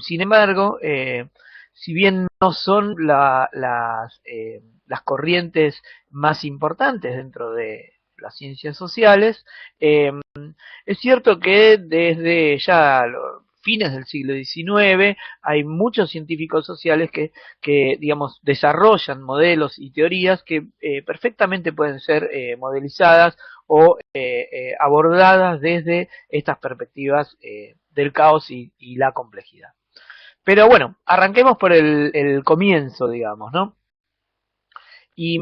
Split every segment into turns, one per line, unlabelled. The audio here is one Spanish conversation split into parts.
sin embargo, si bien no son las corrientes más importantes dentro de las ciencias sociales, es cierto que desde ya los fines del siglo XIX hay muchos científicos sociales que digamos, desarrollan modelos y teorías que perfectamente pueden ser modelizadas o abordadas desde estas perspectivas del caos y la complejidad. Pero bueno, arranquemos por el comienzo, digamos, ¿no? Y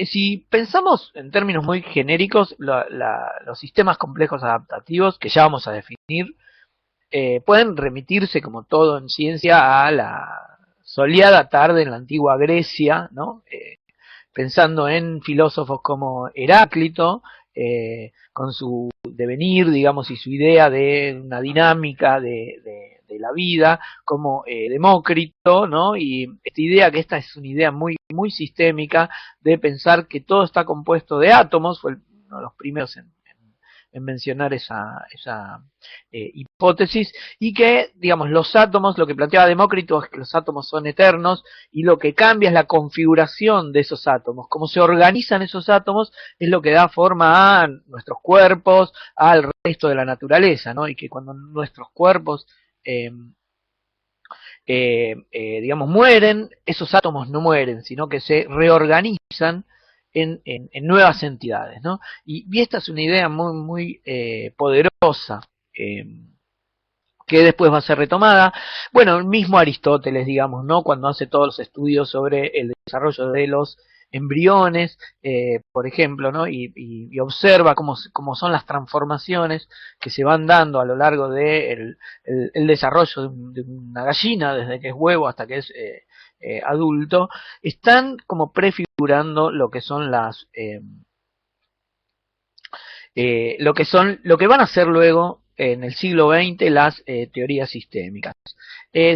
si pensamos en términos muy genéricos, los sistemas complejos adaptativos, que ya vamos a definir, pueden remitirse, como todo en ciencia, a la soleada tarde en la antigua Grecia, ¿no? Pensando en filósofos como Heráclito, con su devenir, digamos, y su idea de una dinámica de la vida, como Demócrito, ¿no? Y esta idea, que esta es una idea muy sistémica, de pensar que todo está compuesto de átomos, fue uno de los primeros en mencionar esa hipótesis, y que, digamos, los átomos, lo que planteaba Demócrito es que los átomos son eternos, y lo que cambia es la configuración de esos átomos, cómo se organizan esos átomos es lo que da forma a nuestros cuerpos, al resto de la naturaleza, ¿no? Y que cuando nuestros cuerpos eh, digamos, mueren, esos átomos no mueren, sino que se reorganizan en nuevas entidades, ¿no? Y esta es una idea muy poderosa, que después va a ser retomada. Bueno, el mismo Aristóteles, digamos, ¿no? Cuando hace todos los estudios sobre el desarrollo de los embriones, por ejemplo, ¿no? Y observa cómo son las transformaciones que se van dando a lo largo del el desarrollo de una gallina, desde que es huevo hasta que es adulto, están como prefigurando lo que son lo que van a ser luego en el siglo XX las teorías sistémicas.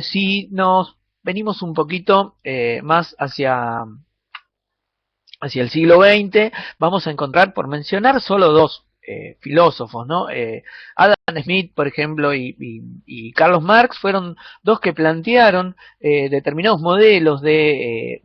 Si nos venimos un poquito más hacia el siglo XX, vamos a encontrar, por mencionar solo dos filósofos, ¿no? Adam Smith, por ejemplo, y Carlos Marx fueron dos que plantearon determinados modelos de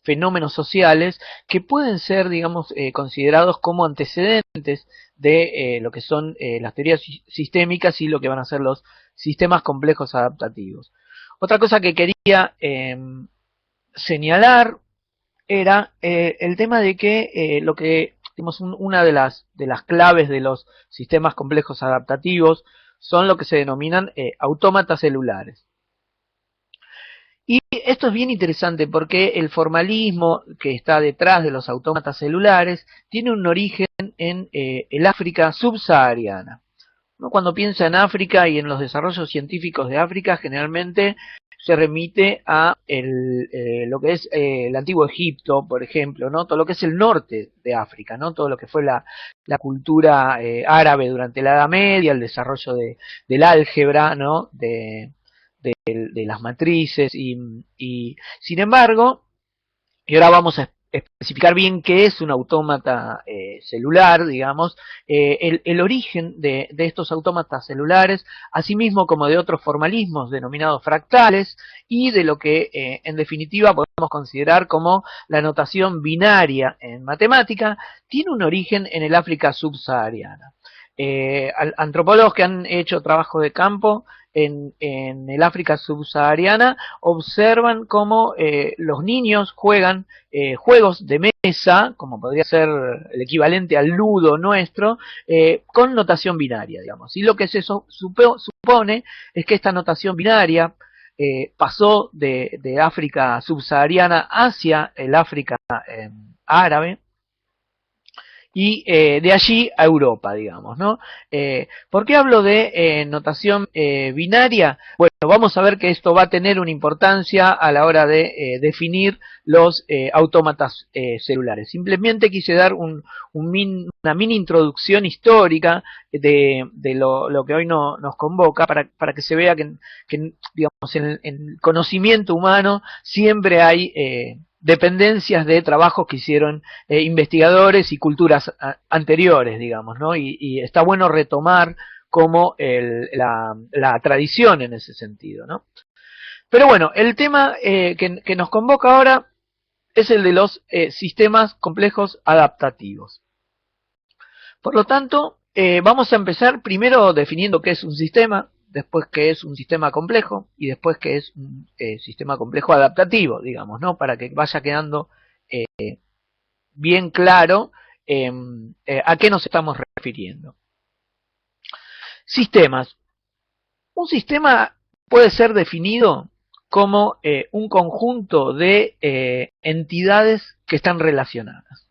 fenómenos sociales que pueden ser, digamos, considerados como antecedentes de lo que son las teorías sistémicas y lo que van a ser los sistemas complejos adaptativos. Otra cosa que quería señalar era el tema de que lo que digamos, una de las claves de los sistemas complejos adaptativos son lo que se denominan autómatas celulares. Y esto es bien interesante porque el formalismo que está detrás de los autómatas celulares tiene un origen en el África subsahariana. Uno cuando piensa en África y en los desarrollos científicos de África, generalmente se remite a lo que es el antiguo Egipto, por ejemplo, ¿no? Todo lo que es el norte de África, ¿no? Todo lo que fue la cultura árabe durante la Edad Media, el desarrollo del álgebra, ¿no? De las matrices y sin embargo, y ahora vamos a especificar bien qué es un autómata celular, digamos, el origen de estos autómatas celulares, asimismo como de otros formalismos denominados fractales, y de lo que en definitiva podemos considerar como la notación binaria en matemática, tiene un origen en el África subsahariana. Antropólogos que han hecho trabajo de campo en el África subsahariana observan cómo los niños juegan juegos de mesa, como podría ser el equivalente al ludo nuestro, con notación binaria, digamos. Y lo que se supone es que esta notación binaria pasó de África subsahariana hacia el África árabe, y de allí a Europa, digamos, ¿no? ¿Por qué hablo de notación binaria? Bueno, vamos a ver que esto va a tener una importancia a la hora de definir los autómatas celulares. Simplemente quise dar una mini introducción histórica de lo que hoy nos convoca para que se vea que digamos, en el conocimiento humano siempre hay dependencias de trabajos que hicieron investigadores y culturas anteriores, digamos, ¿no? Y está bueno retomar como la tradición en ese sentido, ¿no? Pero bueno, el tema que nos convoca ahora es el de los sistemas complejos adaptativos. Por lo tanto, vamos a empezar primero definiendo qué es un sistema, después qué es un sistema complejo y después qué es un sistema complejo adaptativo, digamos, ¿no? Para que vaya quedando bien claro a qué nos estamos refiriendo. Sistemas. Un sistema puede ser definido como un conjunto de entidades que están relacionadas.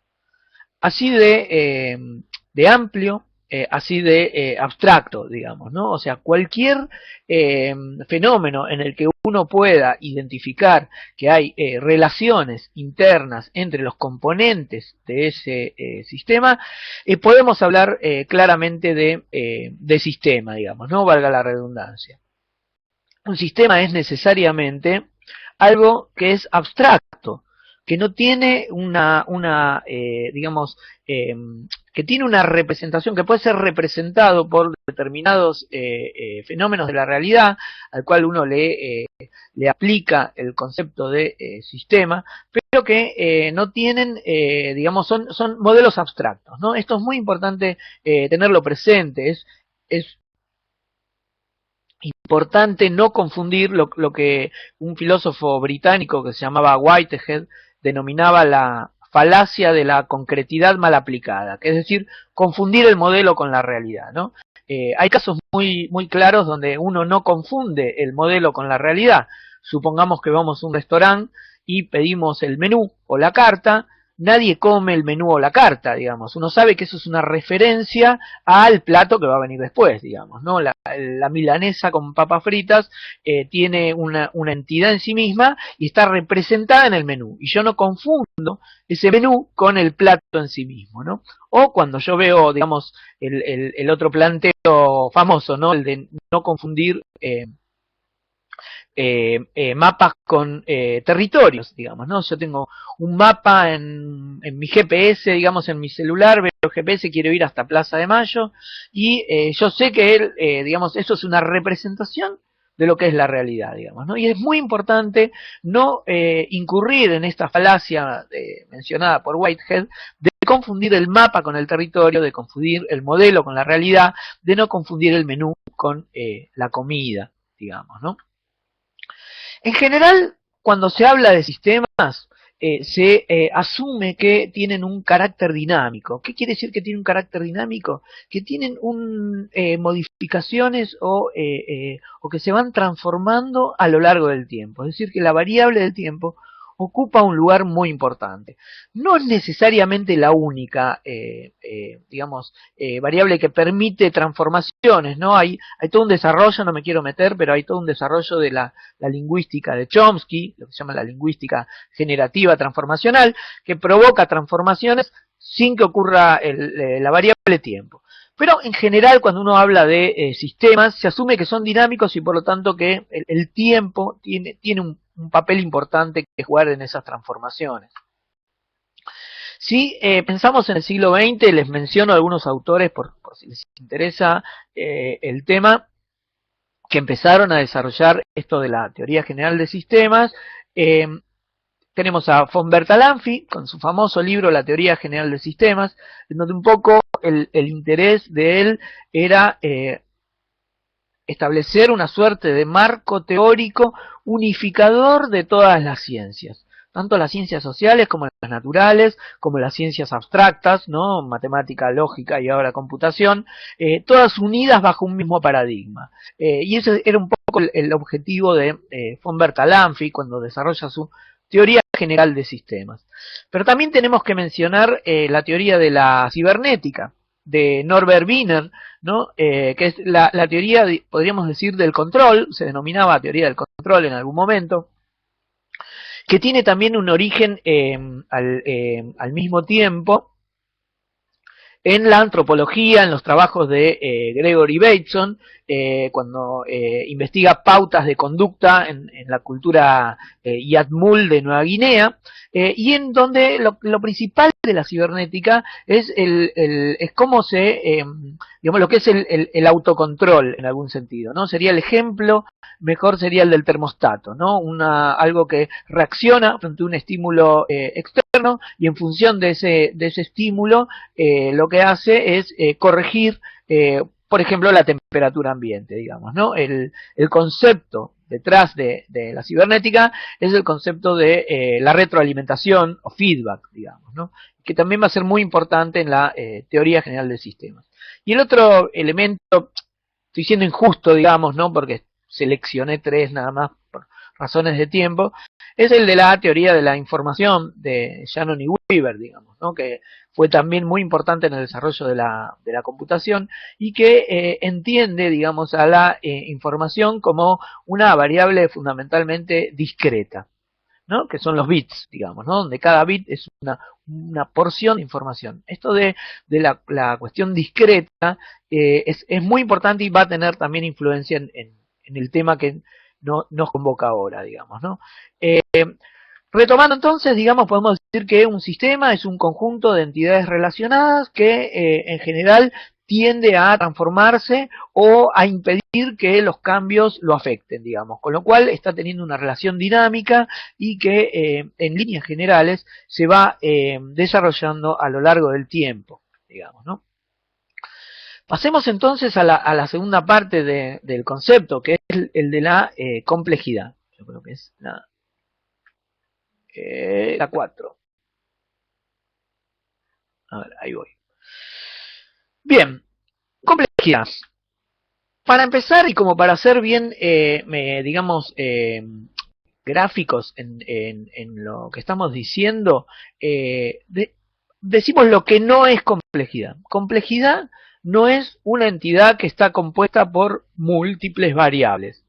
Así de amplio, así de abstracto, digamos, ¿no? O sea, cualquier fenómeno en el que uno pueda identificar que hay relaciones internas entre los componentes de ese sistema, podemos hablar claramente de sistema, digamos, ¿no? Valga la redundancia. Un sistema es necesariamente algo que es abstracto, que no tiene digamos, que tiene una representación, que puede ser representado por determinados fenómenos de la realidad, al cual uno le aplica el concepto de sistema, pero que no tienen, digamos, son modelos abstractos, ¿no? Esto es muy importante tenerlo presente, es importante no confundir lo que un filósofo británico que se llamaba Whitehead denominaba la falacia de la concretidad mal aplicada, que es decir, confundir el modelo con la realidad, ¿no? Hay casos muy claros donde uno no confunde el modelo con la realidad. Supongamos que vamos a un restaurante y pedimos el menú o la carta, nadie come el menú o la carta, digamos. Uno sabe que eso es una referencia al plato que va a venir después, digamos, ¿no? La milanesa con papas fritas tiene una entidad en sí misma y está representada en el menú. Y yo no confundo ese menú con el plato en sí mismo, ¿no? O cuando yo veo, digamos, el otro planteo famoso, ¿no? El de no confundir mapas con territorios, digamos, ¿no? Yo tengo un mapa en mi GPS, digamos, en mi celular, veo el GPS, quiero ir hasta Plaza de Mayo, y yo sé que digamos, eso es una representación de lo que es la realidad, digamos, ¿no? Y es muy importante no incurrir en esta falacia mencionada por Whitehead, de confundir el mapa con el territorio, de confundir el modelo con la realidad, de no confundir el menú con la comida, digamos, ¿no? En general, cuando se habla de sistemas, se asume que tienen un carácter dinámico. ¿Qué quiere decir que tienen un carácter dinámico? Que tienen modificaciones o que se van transformando a lo largo del tiempo. Es decir, que la variable del tiempo ocupa un lugar muy importante. No es necesariamente la única, digamos, variable que permite transformaciones, ¿no? Hay todo un desarrollo, no me quiero meter, pero hay todo un desarrollo de la lingüística de Chomsky, lo que se llama la lingüística generativa transformacional, que provoca transformaciones sin que ocurra la variable tiempo. Pero en general, cuando uno habla de sistemas, se asume que son dinámicos y por lo tanto que el tiempo tiene un papel importante que jugar en esas transformaciones. Si pensamos en el siglo XX, les menciono algunos autores por si les interesa el tema, que empezaron a desarrollar esto de la teoría general de sistemas. Tenemos a von Bertalanffy con su famoso libro La teoría general de sistemas, en donde un poco el interés de él era establecer una suerte de marco teórico unificador de todas las ciencias, tanto las ciencias sociales como las naturales, como las ciencias abstractas, ¿no? Matemática, lógica y ahora computación, todas unidas bajo un mismo paradigma. Y ese era un poco el objetivo de von Bertalanffy cuando desarrolla su teoría general de sistemas. Pero también tenemos que mencionar la teoría de la cibernética, de Norbert Wiener, ¿no? Que es la teoría, podríamos decir, del control, se denominaba teoría del control en algún momento, que tiene también un origen al mismo tiempo en la antropología, en los trabajos de Gregory Bateson, cuando investiga pautas de conducta en la cultura Yatmul de Nueva Guinea, y en donde lo principal de la cibernética es es cómo digamos, lo que es el autocontrol en algún sentido, ¿no? Sería el ejemplo mejor sería el del termostato, ¿no? Algo que reacciona frente a un estímulo externo y en función de ese estímulo lo que hace es corregir, por ejemplo, la temperatura ambiente, digamos, ¿no? El concepto detrás de la cibernética es el concepto de la retroalimentación o feedback, digamos, ¿no? Que también va a ser muy importante en la teoría general de sistemas. Y el otro elemento, estoy siendo injusto, digamos, ¿no? Porque seleccioné tres nada más por razones de tiempo, es el de la teoría de la información de Shannon y Weaver, digamos, ¿no? Que fue también muy importante en el desarrollo de la computación y que entiende, digamos, a la información como una variable fundamentalmente discreta, ¿no? Que son los bits, digamos, ¿no? Donde cada bit es una porción de información. Esto de la cuestión discreta es muy importante y va a tener también influencia en el tema que nos convoca ahora, digamos, ¿no? Retomando entonces, digamos, podemos decir que un sistema es un conjunto de entidades relacionadas que en general tiende a transformarse o a impedir que los cambios lo afecten, digamos, con lo cual está teniendo una relación dinámica y que en líneas generales se va desarrollando a lo largo del tiempo, digamos, ¿no? Pasemos entonces a la segunda parte del concepto, que es el de la complejidad. Yo creo que es la 4. A ver, ahí voy. Bien, complejidad. Para empezar y como para hacer bien, digamos, gráficos en lo que estamos diciendo, decimos lo que no es complejidad. Complejidad no es una entidad que está compuesta por múltiples variables.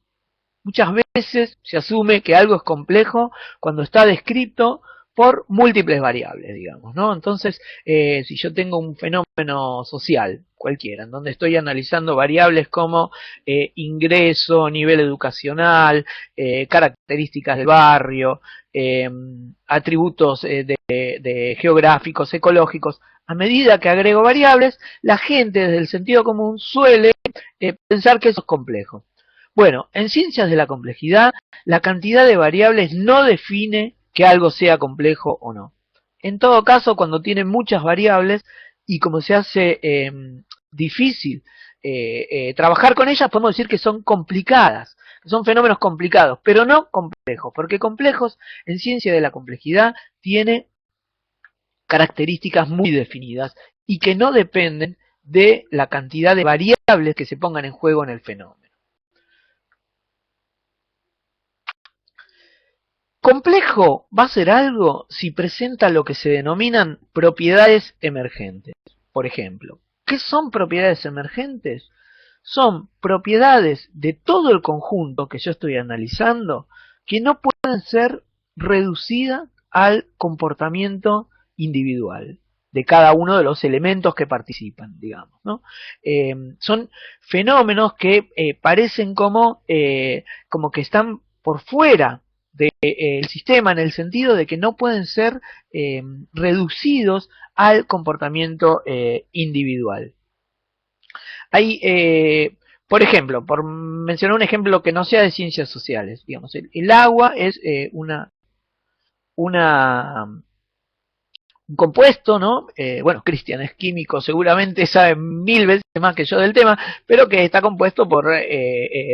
Muchas veces se asume que algo es complejo cuando está descrito por múltiples variables, digamos, ¿no? Entonces, si yo tengo un fenómeno social, cualquiera, en donde estoy analizando variables como ingreso, nivel educacional, características del barrio, atributos de geográficos, ecológicos, a medida que agrego variables, la gente desde el sentido común suele pensar que eso es complejo. Bueno, en ciencias de la complejidad, la cantidad de variables no define que algo sea complejo o no. En todo caso, cuando tiene muchas variables y como se hace difícil trabajar con ellas, podemos decir que son complicadas, que son fenómenos complicados, pero no complejos, porque complejos en ciencia de la complejidad tiene características muy definidas y que no dependen de la cantidad de variables que se pongan en juego en el fenómeno. Complejo va a ser algo si presenta lo que se denominan propiedades emergentes. Por ejemplo, ¿qué son propiedades emergentes? Son propiedades de todo el conjunto que yo estoy analizando que no pueden ser reducidas al comportamiento individual de cada uno de los elementos que participan, digamos, ¿no? Son fenómenos que parecen como que están por fuera del sistema en el sentido de que no pueden ser reducidos al comportamiento individual. Hay, por ejemplo, por mencionar un ejemplo que no sea de ciencias sociales, digamos, el agua es un compuesto, ¿no? Bueno, Cristian es químico, seguramente sabe 1000 veces más que yo del tema, pero que está compuesto por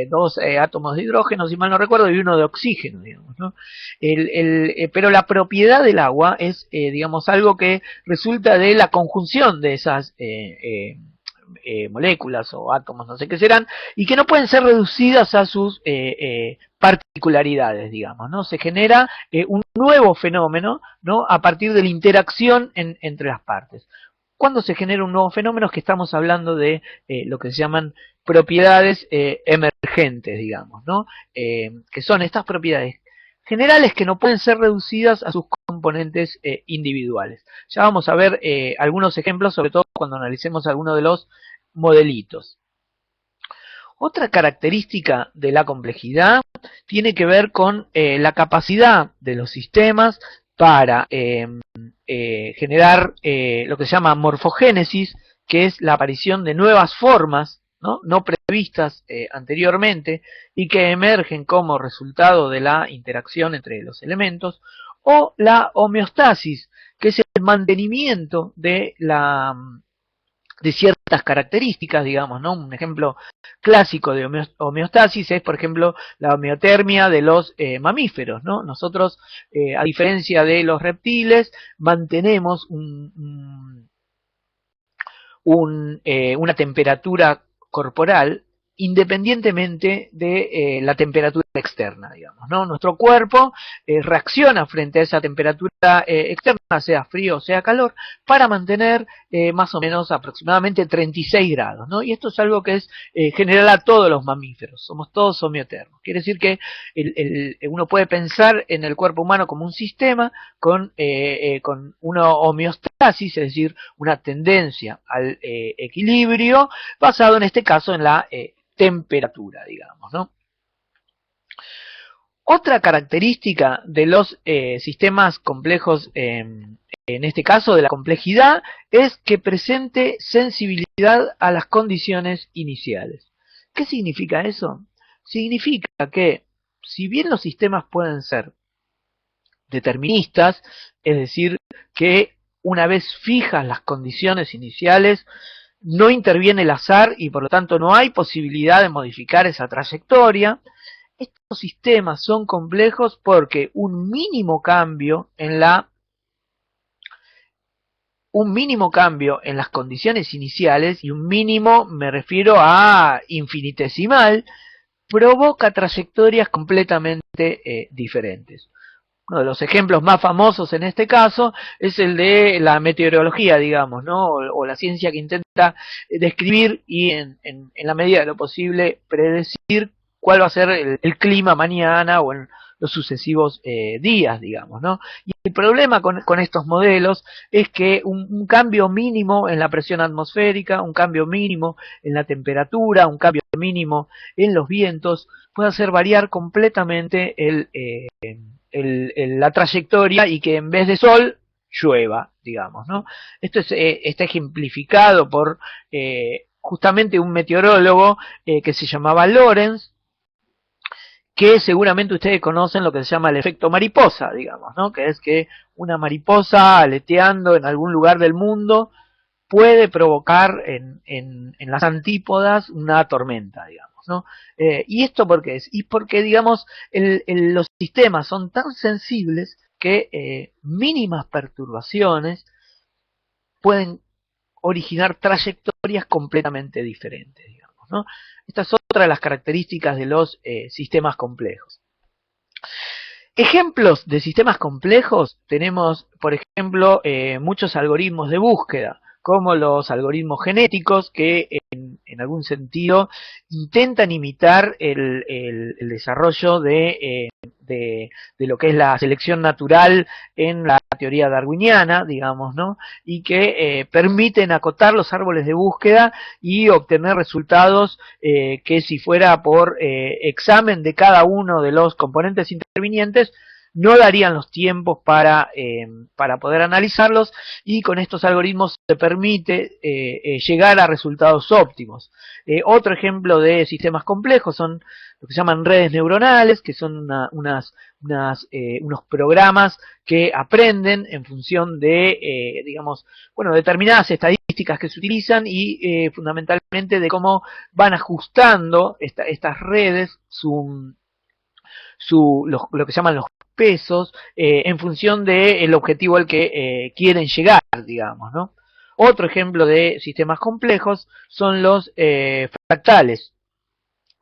dos átomos de hidrógeno, si mal no recuerdo, y uno de oxígeno, digamos, ¿no? Pero la propiedad del agua es, digamos, algo que resulta de la conjunción de esas moléculas o átomos, no sé qué serán, y que no pueden ser reducidas a sus particularidades, digamos, ¿no? Se genera un nuevo fenómeno, ¿no? A partir de la interacción entre las partes. Cuando se genera un nuevo fenómeno es que estamos hablando de lo que se llaman propiedades emergentes, digamos, ¿no? Que son estas propiedades generales que no pueden ser reducidas a sus componentes individuales. Ya vamos a ver algunos ejemplos, sobre todo cuando analicemos algunos de los modelitos. Otra característica de la complejidad tiene que ver con la capacidad de los sistemas para generar lo que se llama morfogénesis, que es la aparición de nuevas formas no previstas anteriormente y que emergen como resultado de la interacción entre los elementos, o la homeostasis, que es el mantenimiento de ciertas características, digamos, ¿no? Un ejemplo clásico de homeostasis es, por ejemplo, la homeotermia de los mamíferos, ¿no? Nosotros, a diferencia de los reptiles, mantenemos una temperatura corporal independientemente de la temperatura externa, digamos, ¿no? Nuestro cuerpo reacciona frente a esa temperatura externa, sea frío o sea calor, para mantener más o menos aproximadamente 36 grados, ¿no? Y esto es algo que es general a todos los mamíferos, somos todos homeotermos. Quiere decir que uno puede pensar en el cuerpo humano como un sistema con una homeostasis, es decir, una tendencia al equilibrio, basado en este caso en la temperatura, digamos, ¿no? Otra característica de los sistemas complejos, en este caso de la complejidad, es que presente sensibilidad a las condiciones iniciales. ¿Qué significa eso? Significa que, si bien los sistemas pueden ser deterministas, es decir, que una vez fijas las condiciones iniciales, no interviene el azar y por lo tanto no hay posibilidad de modificar esa trayectoria. Estos sistemas son complejos porque un mínimo cambio en las condiciones iniciales, y un mínimo me refiero a infinitesimal, provoca trayectorias completamente diferentes. Uno de los ejemplos más famosos en este caso es el de la meteorología, digamos, ¿no? O la ciencia que intenta describir y en la medida de lo posible predecir cuál va a ser el clima mañana o en los sucesivos días, digamos, ¿no? Y el problema con estos modelos es que un cambio mínimo en la presión atmosférica, un cambio mínimo en la temperatura, un cambio mínimo en los vientos, puede hacer variar completamente la trayectoria y que en vez de sol llueva, digamos, ¿no? Esto está ejemplificado por justamente un meteorólogo que se llamaba Lorentz, que seguramente ustedes conocen lo que se llama el efecto mariposa, digamos, ¿no? Que es que una mariposa aleteando en algún lugar del mundo puede provocar en las antípodas una tormenta, digamos, ¿no? ¿Y esto por qué es? Y porque, digamos, los sistemas son tan sensibles que mínimas perturbaciones pueden originar trayectorias completamente diferentes, digamos, ¿no? Esta es otra de las características de los sistemas complejos. Ejemplos de sistemas complejos tenemos, por ejemplo, muchos algoritmos de búsqueda, como los algoritmos genéticos, que en algún sentido intentan imitar el desarrollo de lo que es la selección natural en la teoría darwiniana, digamos, ¿no? Y que permiten acotar los árboles de búsqueda y obtener resultados que, si fuera por examen de cada uno de los componentes intervinientes, no darían los tiempos para poder analizarlos, y con estos algoritmos se permite llegar a resultados óptimos. Otro ejemplo de sistemas complejos son lo que se llaman redes neuronales, que son unos programas que aprenden en función de, digamos, bueno, determinadas estadísticas que se utilizan y fundamentalmente de cómo van ajustando estas redes lo que se llaman los pesos en función del objetivo al que quieren llegar, digamos, ¿no? Otro ejemplo de sistemas complejos son los fractales,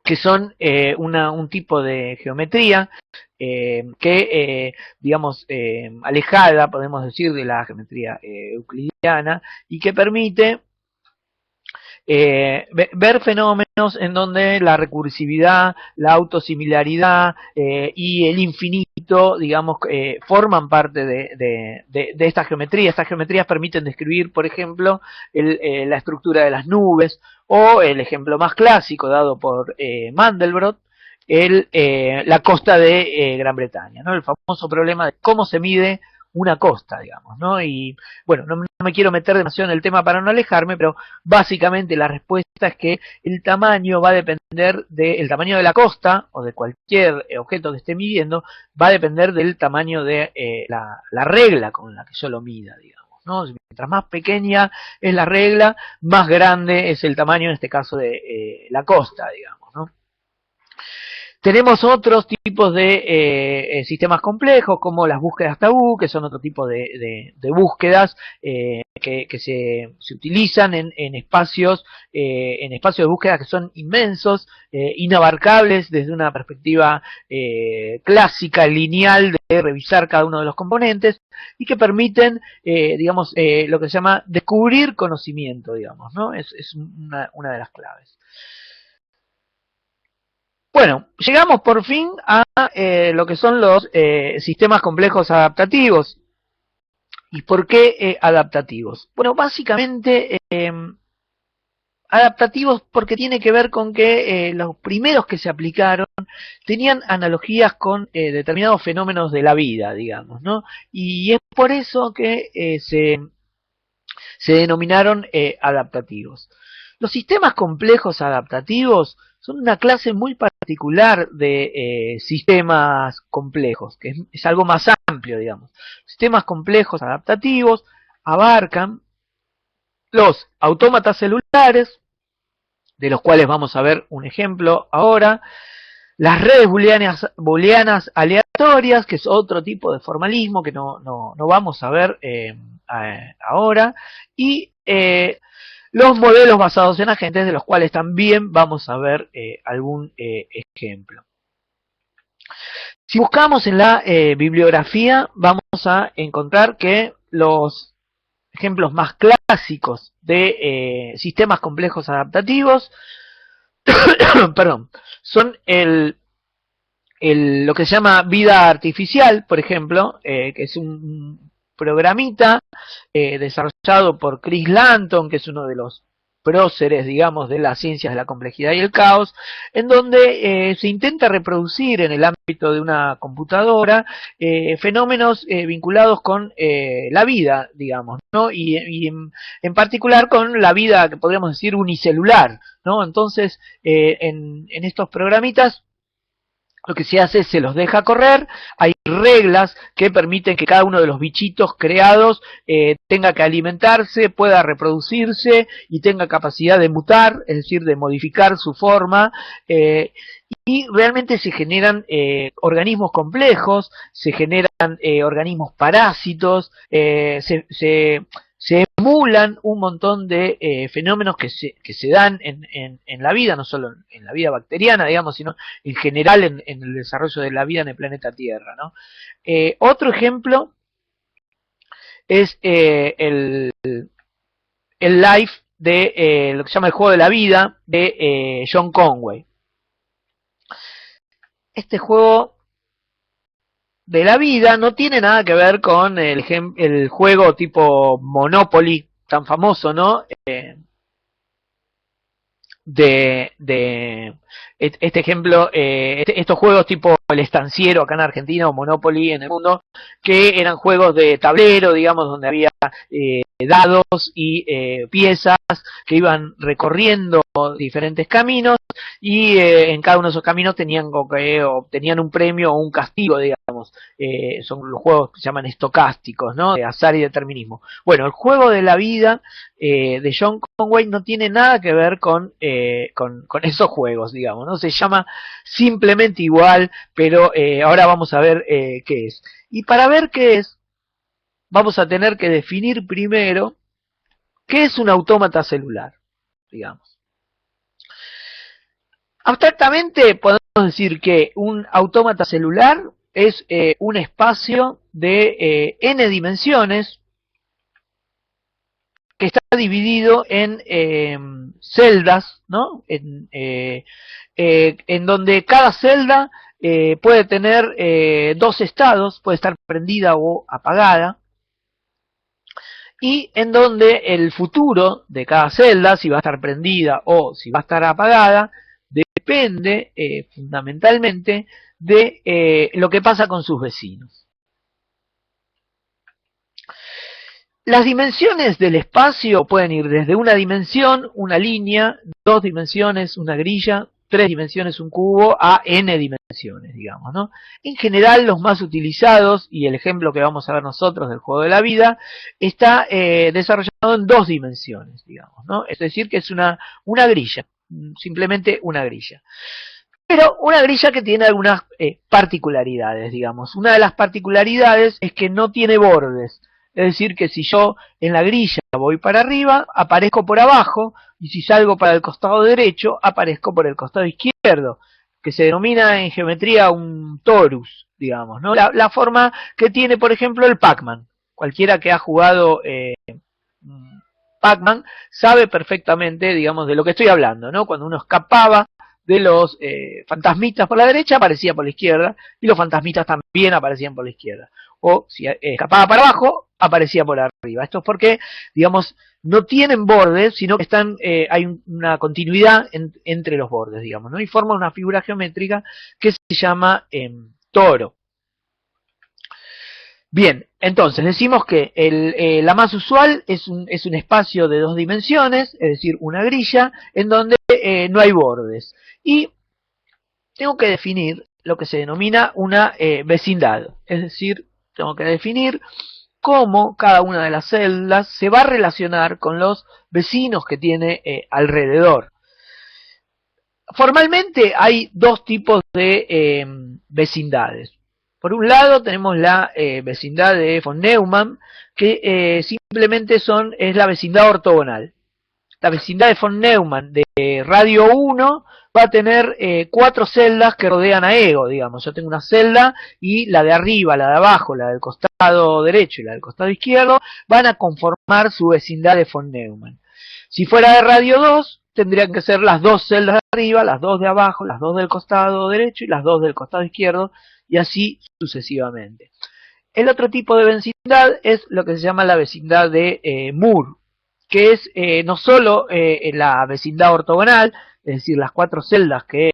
que son un tipo de geometría que, digamos, alejada, podemos decir, de la geometría euclidiana, y que permite ver fenómenos en donde la recursividad, la autosimilaridad y el infinito, digamos, forman parte de esta geometría. Estas geometrías permiten describir, por ejemplo, la estructura de las nubes, o el ejemplo más clásico dado por Mandelbrot, la costa de Gran Bretaña, ¿no? El famoso problema de cómo se mide una costa, digamos, ¿no? Y bueno, no me quiero meter demasiado en el tema para no alejarme, pero básicamente la respuesta es que el tamaño va a depender del tamaño de la costa o de cualquier objeto que esté midiendo, va a depender del tamaño de la regla con la que yo lo mida, digamos, ¿no? Mientras más pequeña es la regla, más grande es el tamaño, en este caso, de la costa, digamos, ¿no? Tenemos otros tipos de sistemas complejos, como las búsquedas tabú, que son otro tipo de búsquedas que se utilizan en espacios de búsqueda que son inmensos, inabarcables desde una perspectiva clásica, lineal, de revisar cada uno de los componentes, y que permiten, digamos, lo que se llama descubrir conocimiento, digamos, ¿no? Es una de las claves. Bueno, llegamos por fin a lo que son los sistemas complejos adaptativos. ¿Y por qué adaptativos? Bueno, básicamente adaptativos porque tiene que ver con que los primeros que se aplicaron tenían analogías con determinados fenómenos de la vida, digamos, ¿no? Y es por eso que se denominaron adaptativos. Los sistemas complejos adaptativos son una clase muy particular de sistemas complejos, que es algo más amplio, digamos. Sistemas complejos adaptativos abarcan los autómatas celulares, de los cuales vamos a ver un ejemplo ahora, las redes booleanas aleatorias, que es otro tipo de formalismo que no vamos a ver ahora, y los modelos basados en agentes, de los cuales también vamos a ver algún ejemplo. Si buscamos en la bibliografía, vamos a encontrar que los ejemplos más clásicos de sistemas complejos adaptativos perdón, son lo que se llama vida artificial, por ejemplo, que es un programita desarrollado por Chris Lanton, que es uno de los próceres, digamos, de las ciencias de la complejidad y el caos, en donde se intenta reproducir en el ámbito de una computadora fenómenos vinculados con la vida, digamos, ¿no? Y en particular con la vida que podríamos decir unicelular, ¿no? Entonces, en estos programitas lo que se hace es se los deja correr, hay reglas que permiten que cada uno de los bichitos creados tenga que alimentarse, pueda reproducirse y tenga capacidad de mutar, es decir, de modificar su forma, y realmente se generan organismos complejos, se generan organismos parásitos, se emulan un montón de fenómenos que se dan en la vida, no solo en la vida bacteriana, digamos, sino en general en el desarrollo de la vida en el planeta Tierra, ¿no? Otro ejemplo es el Life de lo que se llama el juego de la vida de John Conway. Este juego de la vida no tiene nada que ver con el juego tipo Monopoly tan famoso, ¿no? Este ejemplo, estos juegos tipo el estanciero acá en Argentina o Monopoly en el mundo, que eran juegos de tablero, digamos, donde había dados y piezas que iban recorriendo diferentes caminos y en cada uno de esos caminos tenían obtenían un premio o un castigo, digamos. Son los juegos que se llaman estocásticos, ¿no? De azar y determinismo. Bueno, el juego de la vida de John Conway no tiene nada que ver con esos juegos, digamos, ¿no? Se llama simplemente igual, pero ahora vamos a ver qué es. Y para ver qué es, vamos a tener que definir primero qué es un autómata celular, digamos. Abstractamente podemos decir que un autómata celular es un espacio de n dimensiones que está dividido en celdas, ¿no? En donde cada celda puede tener dos estados, puede estar prendida o apagada, y en donde el futuro de cada celda, si va a estar prendida o si va a estar apagada, depende fundamentalmente de lo que pasa con sus vecinos. Las dimensiones del espacio pueden ir desde una dimensión, una línea, 2 dimensiones, una grilla, 3 dimensiones, un cubo, a n dimensiones, digamos, ¿no? En general, los más utilizados, y el ejemplo que vamos a ver nosotros del juego de la vida, está desarrollado en 2 dimensiones, digamos, ¿no? Es decir, que es una grilla, simplemente una grilla. Pero una grilla que tiene algunas particularidades, digamos. Una de las particularidades es que no tiene bordes. Es decir, que si yo en la grilla voy para arriba, aparezco por abajo, y si salgo para el costado derecho, aparezco por el costado izquierdo, que se denomina en geometría un torus, digamos, ¿no? La forma que tiene, por ejemplo, el Pac-Man. Cualquiera que ha jugado Pac-Man sabe perfectamente, digamos, de lo que estoy hablando, ¿no? Cuando uno escapaba de los fantasmitas por la derecha, aparecía por la izquierda, y los fantasmitas también aparecían por la izquierda. O si escapaba para abajo, aparecía por arriba. Esto es porque, digamos, no tienen bordes, sino que están hay una continuidad entre los bordes, digamos, ¿no? Y forman una figura geométrica que se llama toro. Bien, entonces decimos que la más usual es un espacio de 2 dimensiones, es decir, una grilla, en donde no hay bordes. Y tengo que definir lo que se denomina una vecindad, es decir, tengo que definir cómo cada una de las celdas se va a relacionar con los vecinos que tiene alrededor. Formalmente hay 2 tipos de vecindades. Por un lado tenemos la vecindad de von Neumann, que simplemente es la vecindad ortogonal. La vecindad de von Neumann de radio 1 va a tener 4 celdas que rodean a ego, digamos. Yo tengo una celda y la de arriba, la de abajo, la del costado derecho y la del costado izquierdo van a conformar su vecindad de von Neumann. Si fuera de radio 2, tendrían que ser las 2 celdas de arriba, las 2 de abajo, las 2 del costado derecho y las 2 del costado izquierdo, y así sucesivamente. El otro tipo de vecindad es lo que se llama la vecindad de Moore, que es no solo la vecindad ortogonal, es decir, las 4 celdas que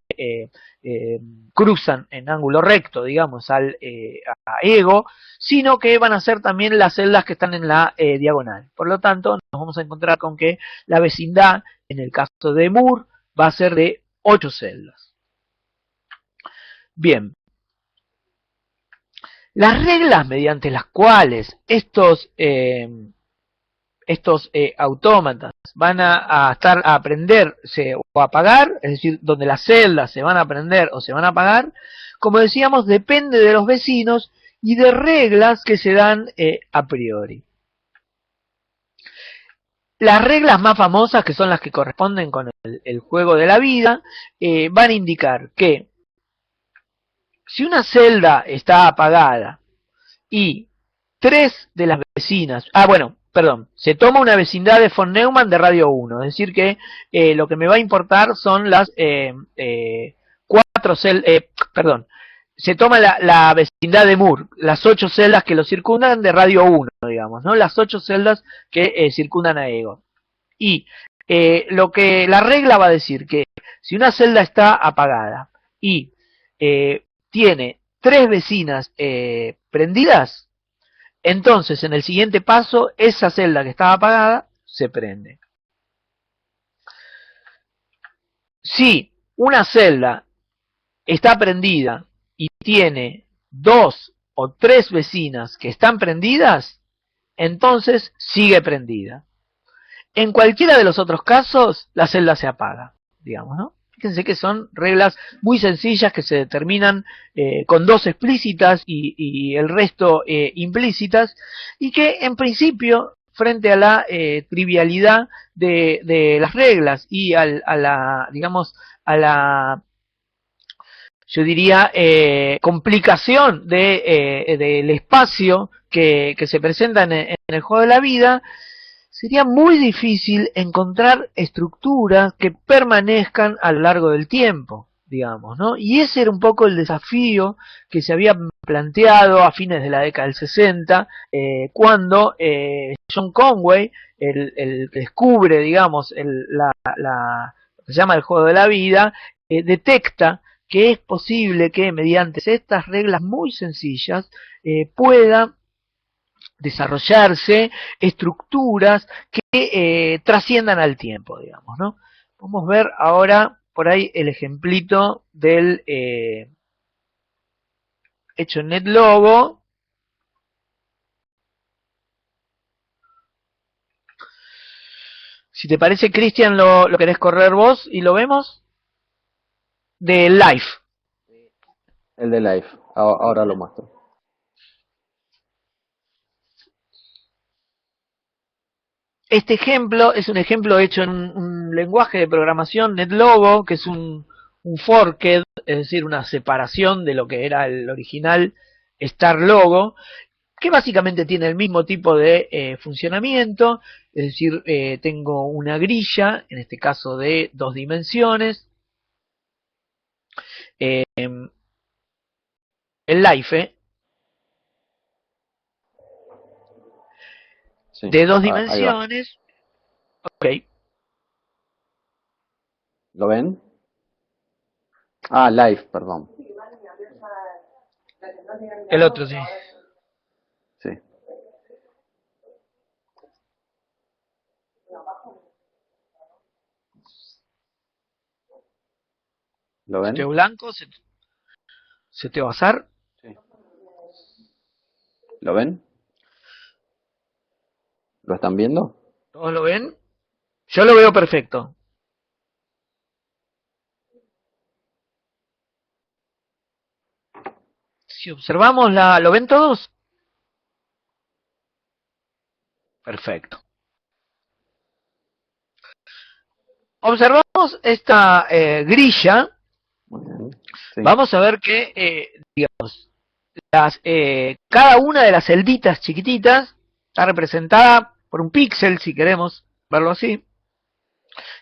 cruzan en ángulo recto, digamos, a ego, sino que van a ser también las celdas que están en la diagonal. Por lo tanto, nos vamos a encontrar con que la vecindad, en el caso de Moore, va a ser de 8 celdas. Bien. Las reglas mediante las cuales estos autómatas van a aprenderse o a apagar, es decir, donde las celdas se van a prender o se van a apagar, como decíamos, depende de los vecinos y de reglas que se dan a priori. Las reglas más famosas, que son las que corresponden con el juego de la vida, van a indicar que si una celda está apagada y 3 de las vecinas, se toma una vecindad de von Neumann de radio 1, es decir que lo que me va a importar son las 4 celdas, se toma la vecindad de Moore, las 8 celdas que lo circundan de radio 1, digamos, ¿no? Las 8 celdas que circundan a ego. Y lo que la regla va a decir que si una celda está apagada y tiene 3 vecinas prendidas, entonces en el siguiente paso esa celda que estaba apagada se prende. Si una celda está prendida y tiene 2 o 3 vecinas que están prendidas, entonces sigue prendida. En cualquiera de los otros casos, la celda se apaga, digamos, ¿no? Fíjense que son reglas muy sencillas que se determinan con 2 explícitas y el resto implícitas, y que en principio, frente a la trivialidad de las reglas y a la, digamos, a la, yo diría, complicación del espacio que se presenta en el juego de la vida, sería muy difícil encontrar estructuras que permanezcan a lo largo del tiempo, digamos, ¿no? Y ese era un poco el desafío que se había planteado a fines de la década del 60, cuando John Conway, el que descubre, digamos, lo que se llama el juego de la vida, detecta que es posible que mediante estas reglas muy sencillas pueda desarrollarse estructuras que trasciendan al tiempo, digamos, ¿no? Vamos a ver ahora por ahí el ejemplito del hecho en NetLogo. Si te parece, Cristian, lo querés correr vos y lo vemos. De Live.
El de Live. Ahora lo muestro.
Este ejemplo es un ejemplo hecho en un lenguaje de programación NetLogo, que es un forked, es decir, una separación de lo que era el original StarLogo, que básicamente tiene el mismo tipo de funcionamiento, es decir, tengo una grilla, en este caso de 2 dimensiones, el life
Sí,
de 2
ahí va.
dimensiones, ok,
¿Lo ven? Ah, Live, perdón.
el otro sí.
Sí. ¿Lo
Seteo
ven?
blanco, seteo azar,
Sí. ¿Lo ven? ¿Lo están viendo?
¿todos lo ven? Yo lo veo perfecto. Si observamos ¿lo ven todos? Perfecto. Observamos esta grilla,
Muy bien. Sí.
vamos a ver que, digamos, cada una de las celditas chiquititas está representada por un píxel, si queremos verlo así,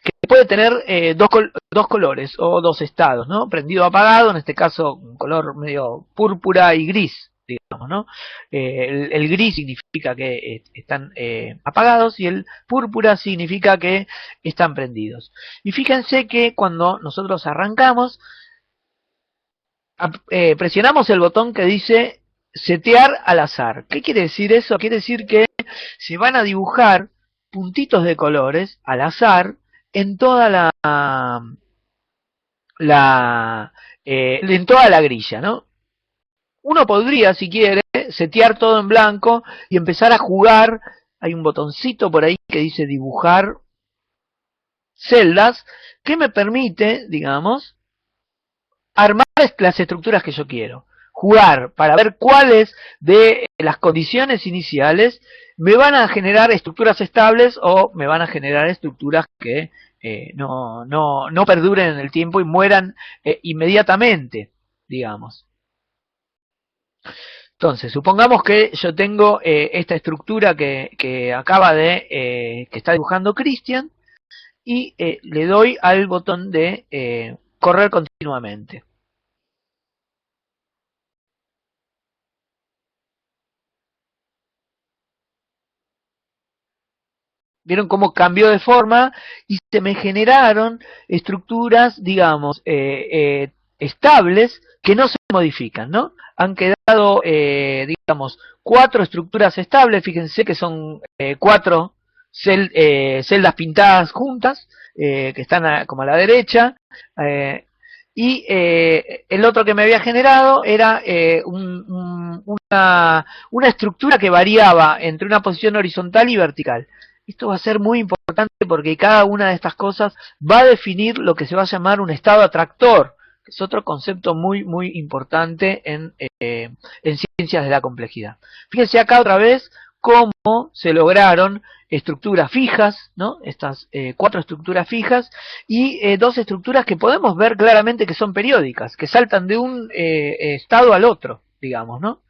que puede tener dos colores o dos estados, ¿no? Prendido o apagado, en este caso un color medio púrpura y gris, digamos, ¿no? El gris significa que están apagados y el púrpura significa que están prendidos. Y fíjense que cuando nosotros arrancamos, presionamos el botón que dice setear al azar. ¿Qué quiere decir eso? Quiere decir que se van a dibujar puntitos de colores al azar en toda en toda la grilla, ¿no? Uno podría, si quiere, setear todo en blanco y empezar a jugar. Hay un botoncito por ahí que dice dibujar celdas que me permite, digamos, armar las estructuras que yo quiero. Jugar para ver cuáles de las condiciones iniciales me van a generar estructuras estables o me van a generar estructuras que no perduren en el tiempo y mueran inmediatamente, digamos. Entonces, supongamos que yo tengo esta estructura que acaba que está dibujando Cristian y le doy al botón de correr continuamente. Vieron cómo cambió de forma y se me generaron estructuras, digamos, estables que no se modifican, ¿no? Han quedado, digamos, 4 estructuras estables, fíjense que son 4 celdas pintadas juntas, que están como a la derecha, eh, y el otro que me había generado era una estructura que variaba entre una posición horizontal y vertical. Esto va a ser muy importante porque cada una de estas cosas va a definir lo que se va a llamar un estado atractor, que es otro concepto muy importante en ciencias de la complejidad. Fíjense acá otra vez cómo se lograron estructuras fijas, ¿no? Estas 4 estructuras fijas y 2 estructuras que podemos ver claramente que son periódicas, que saltan de un estado al otro, digamos, ¿no?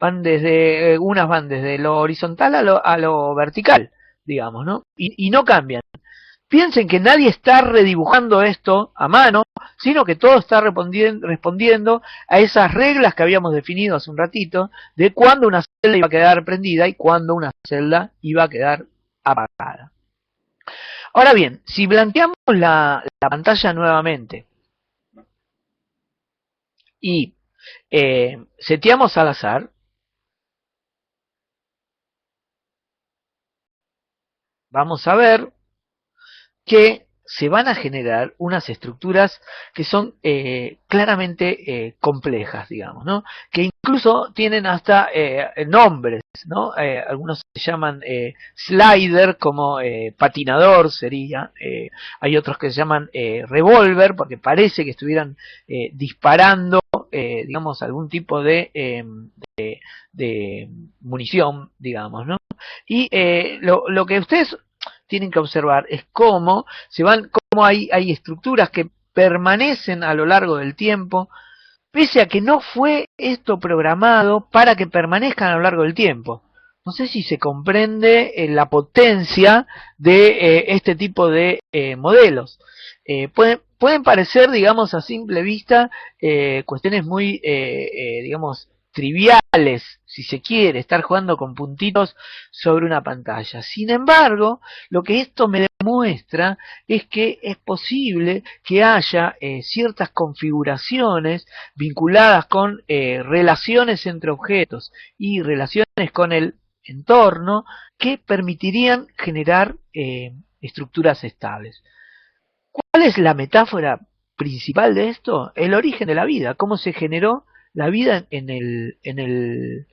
Unas van desde lo horizontal a lo vertical, digamos, ¿no? Y no cambian. Piensen que nadie está redibujando esto a mano, sino que todo está respondiendo a esas reglas que habíamos definido hace un ratito, de cuándo una celda iba a quedar prendida y cuándo una celda iba a quedar apagada. Ahora bien, si blanqueamos la pantalla nuevamente y seteamos al azar, vamos a ver que se van a generar unas estructuras que son claramente complejas, digamos, ¿no? Que incluso tienen hasta nombres, ¿no? Algunos se llaman slider, como patinador sería, hay otros que se llaman revólver, porque parece que estuvieran disparando, digamos, algún tipo de munición, digamos, ¿no? Y lo que ustedes tienen que observar es cómo hay estructuras que permanecen a lo largo del tiempo, pese a que no fue esto programado para que permanezcan a lo largo del tiempo. No sé si se comprende la potencia de este tipo de modelos. Pueden parecer, digamos, a simple vista, cuestiones muy, digamos, triviales, si se quiere, estar jugando con puntitos sobre una pantalla. Sin embargo, lo que esto me demuestra es que es posible que haya ciertas configuraciones vinculadas con relaciones entre objetos y relaciones con el entorno que permitirían generar estructuras estables. ¿Cuál es la metáfora principal de esto? El origen de la vida, cómo se generó la vida en el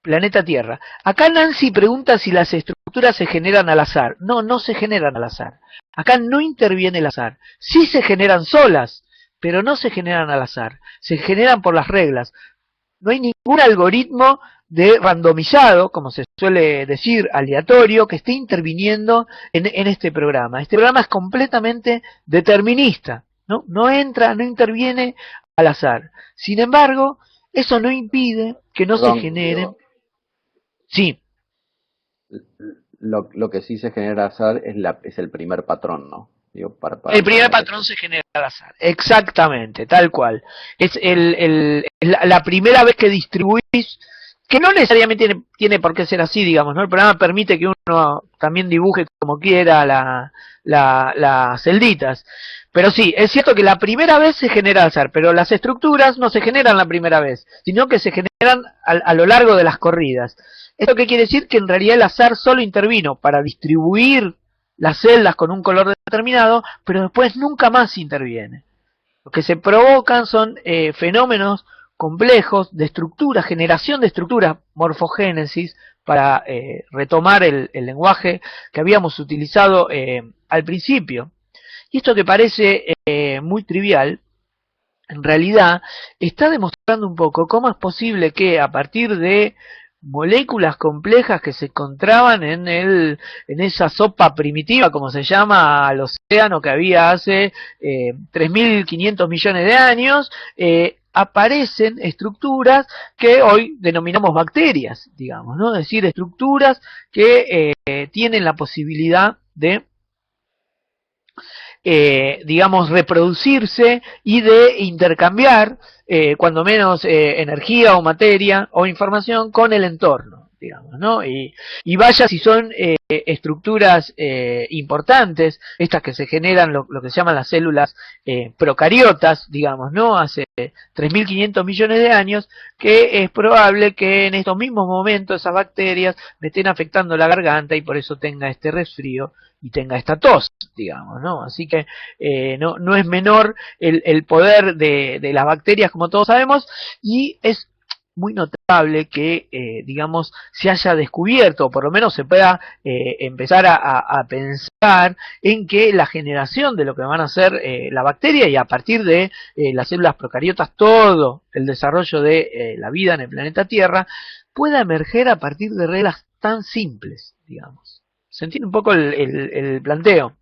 planeta Tierra. Acá Nancy pregunta si las estructuras se generan al azar. No, no se generan al azar. Acá no interviene el azar. Sí se generan solas, pero no se generan al azar. Se generan por las reglas. No hay ningún algoritmo de randomizado, como se suele decir, aleatorio, que esté interviniendo en este programa. Este programa es completamente determinista, ¿no? No entra, no interviene al azar. Sin embargo, eso no impide que no se
Perdón,
generen. Sí,
lo que sí se genera azar es el primer patrón, ¿no? Digo, para
el primer
entender
patrón
esto.
se genera al azar. Exactamente, tal cual. Es la primera vez que distribuís, que no necesariamente tiene por qué ser así, digamos, ¿no? El programa permite que uno también dibuje como quiera las celditas. Pero sí, es cierto que la primera vez se genera al azar, pero las estructuras no se generan la primera vez, sino que se generan a lo largo de las corridas. ¿Esto qué quiere decir? Que en realidad el azar solo intervino para distribuir las celdas con un color determinado, pero después nunca más interviene. Lo que se provocan son fenómenos complejos de estructura, generación de estructuras, morfogénesis, para retomar el lenguaje que habíamos utilizado al principio. Y esto que parece muy trivial, en realidad está demostrando un poco cómo es posible que a partir de moléculas complejas que se encontraban en esa sopa primitiva, como se llama, al océano que había hace 3.500 millones de años, aparecen estructuras que hoy denominamos bacterias, digamos, ¿no? Es decir, estructuras que tienen la posibilidad de digamos, reproducirse y de intercambiar, cuando menos, energía o materia o información con el entorno, digamos, ¿no? Y vaya si son estructuras importantes, estas que se generan, lo que se llaman las células procariotas, digamos, ¿no? Hace 3.500 millones de años, que es probable que en estos mismos momentos esas bacterias me estén afectando la garganta y por eso tenga este resfrío y tenga esta tos, digamos, ¿no? Así que no es menor el poder de las bacterias, como todos sabemos, y es muy notable que, digamos, se haya descubierto, o por lo menos se pueda empezar a pensar en que la generación de lo que van a ser la bacteria y a partir de las células procariotas, todo el desarrollo de la vida en el planeta Tierra, pueda emerger a partir de reglas tan simples, digamos. ¿Se entiende un poco el planteo?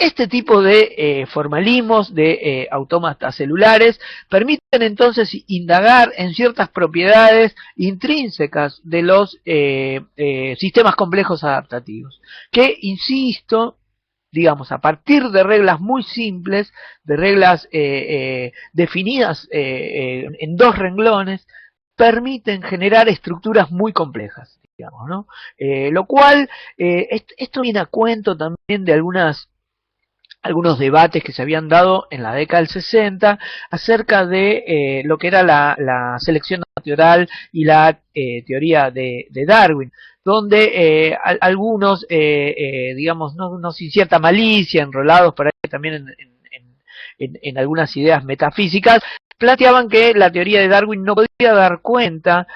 Este tipo de formalismos de autómatas celulares permiten entonces indagar en ciertas propiedades intrínsecas de los sistemas complejos adaptativos, que, insisto, digamos, a partir de reglas muy simples, de reglas definidas en dos renglones, permiten generar estructuras muy complejas, digamos, ¿no? Lo cual, esto viene a cuento también de algunos debates que se habían dado en la década del 60 acerca de lo que era la selección natural y la teoría de Darwin, donde algunos, digamos, no sin cierta malicia, enrolados por ahí también en algunas ideas metafísicas, planteaban que la teoría de Darwin no podía dar cuenta,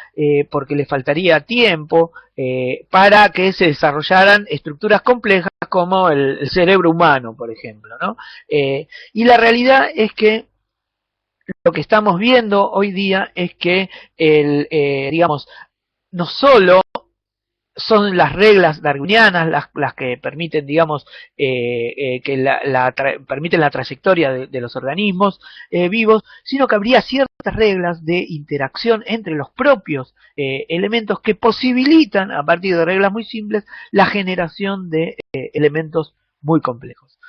porque le faltaría tiempo, para que se desarrollaran estructuras complejas como el cerebro humano, por ejemplo, ¿no? Y la realidad es que lo que estamos viendo hoy día es que digamos, no solo son las reglas darwinianas las que permiten, digamos, permiten la trayectoria de los organismos vivos, sino que habría ciertas reglas de interacción entre los propios elementos que posibilitan, a partir de reglas muy simples, la generación de elementos muy complejos.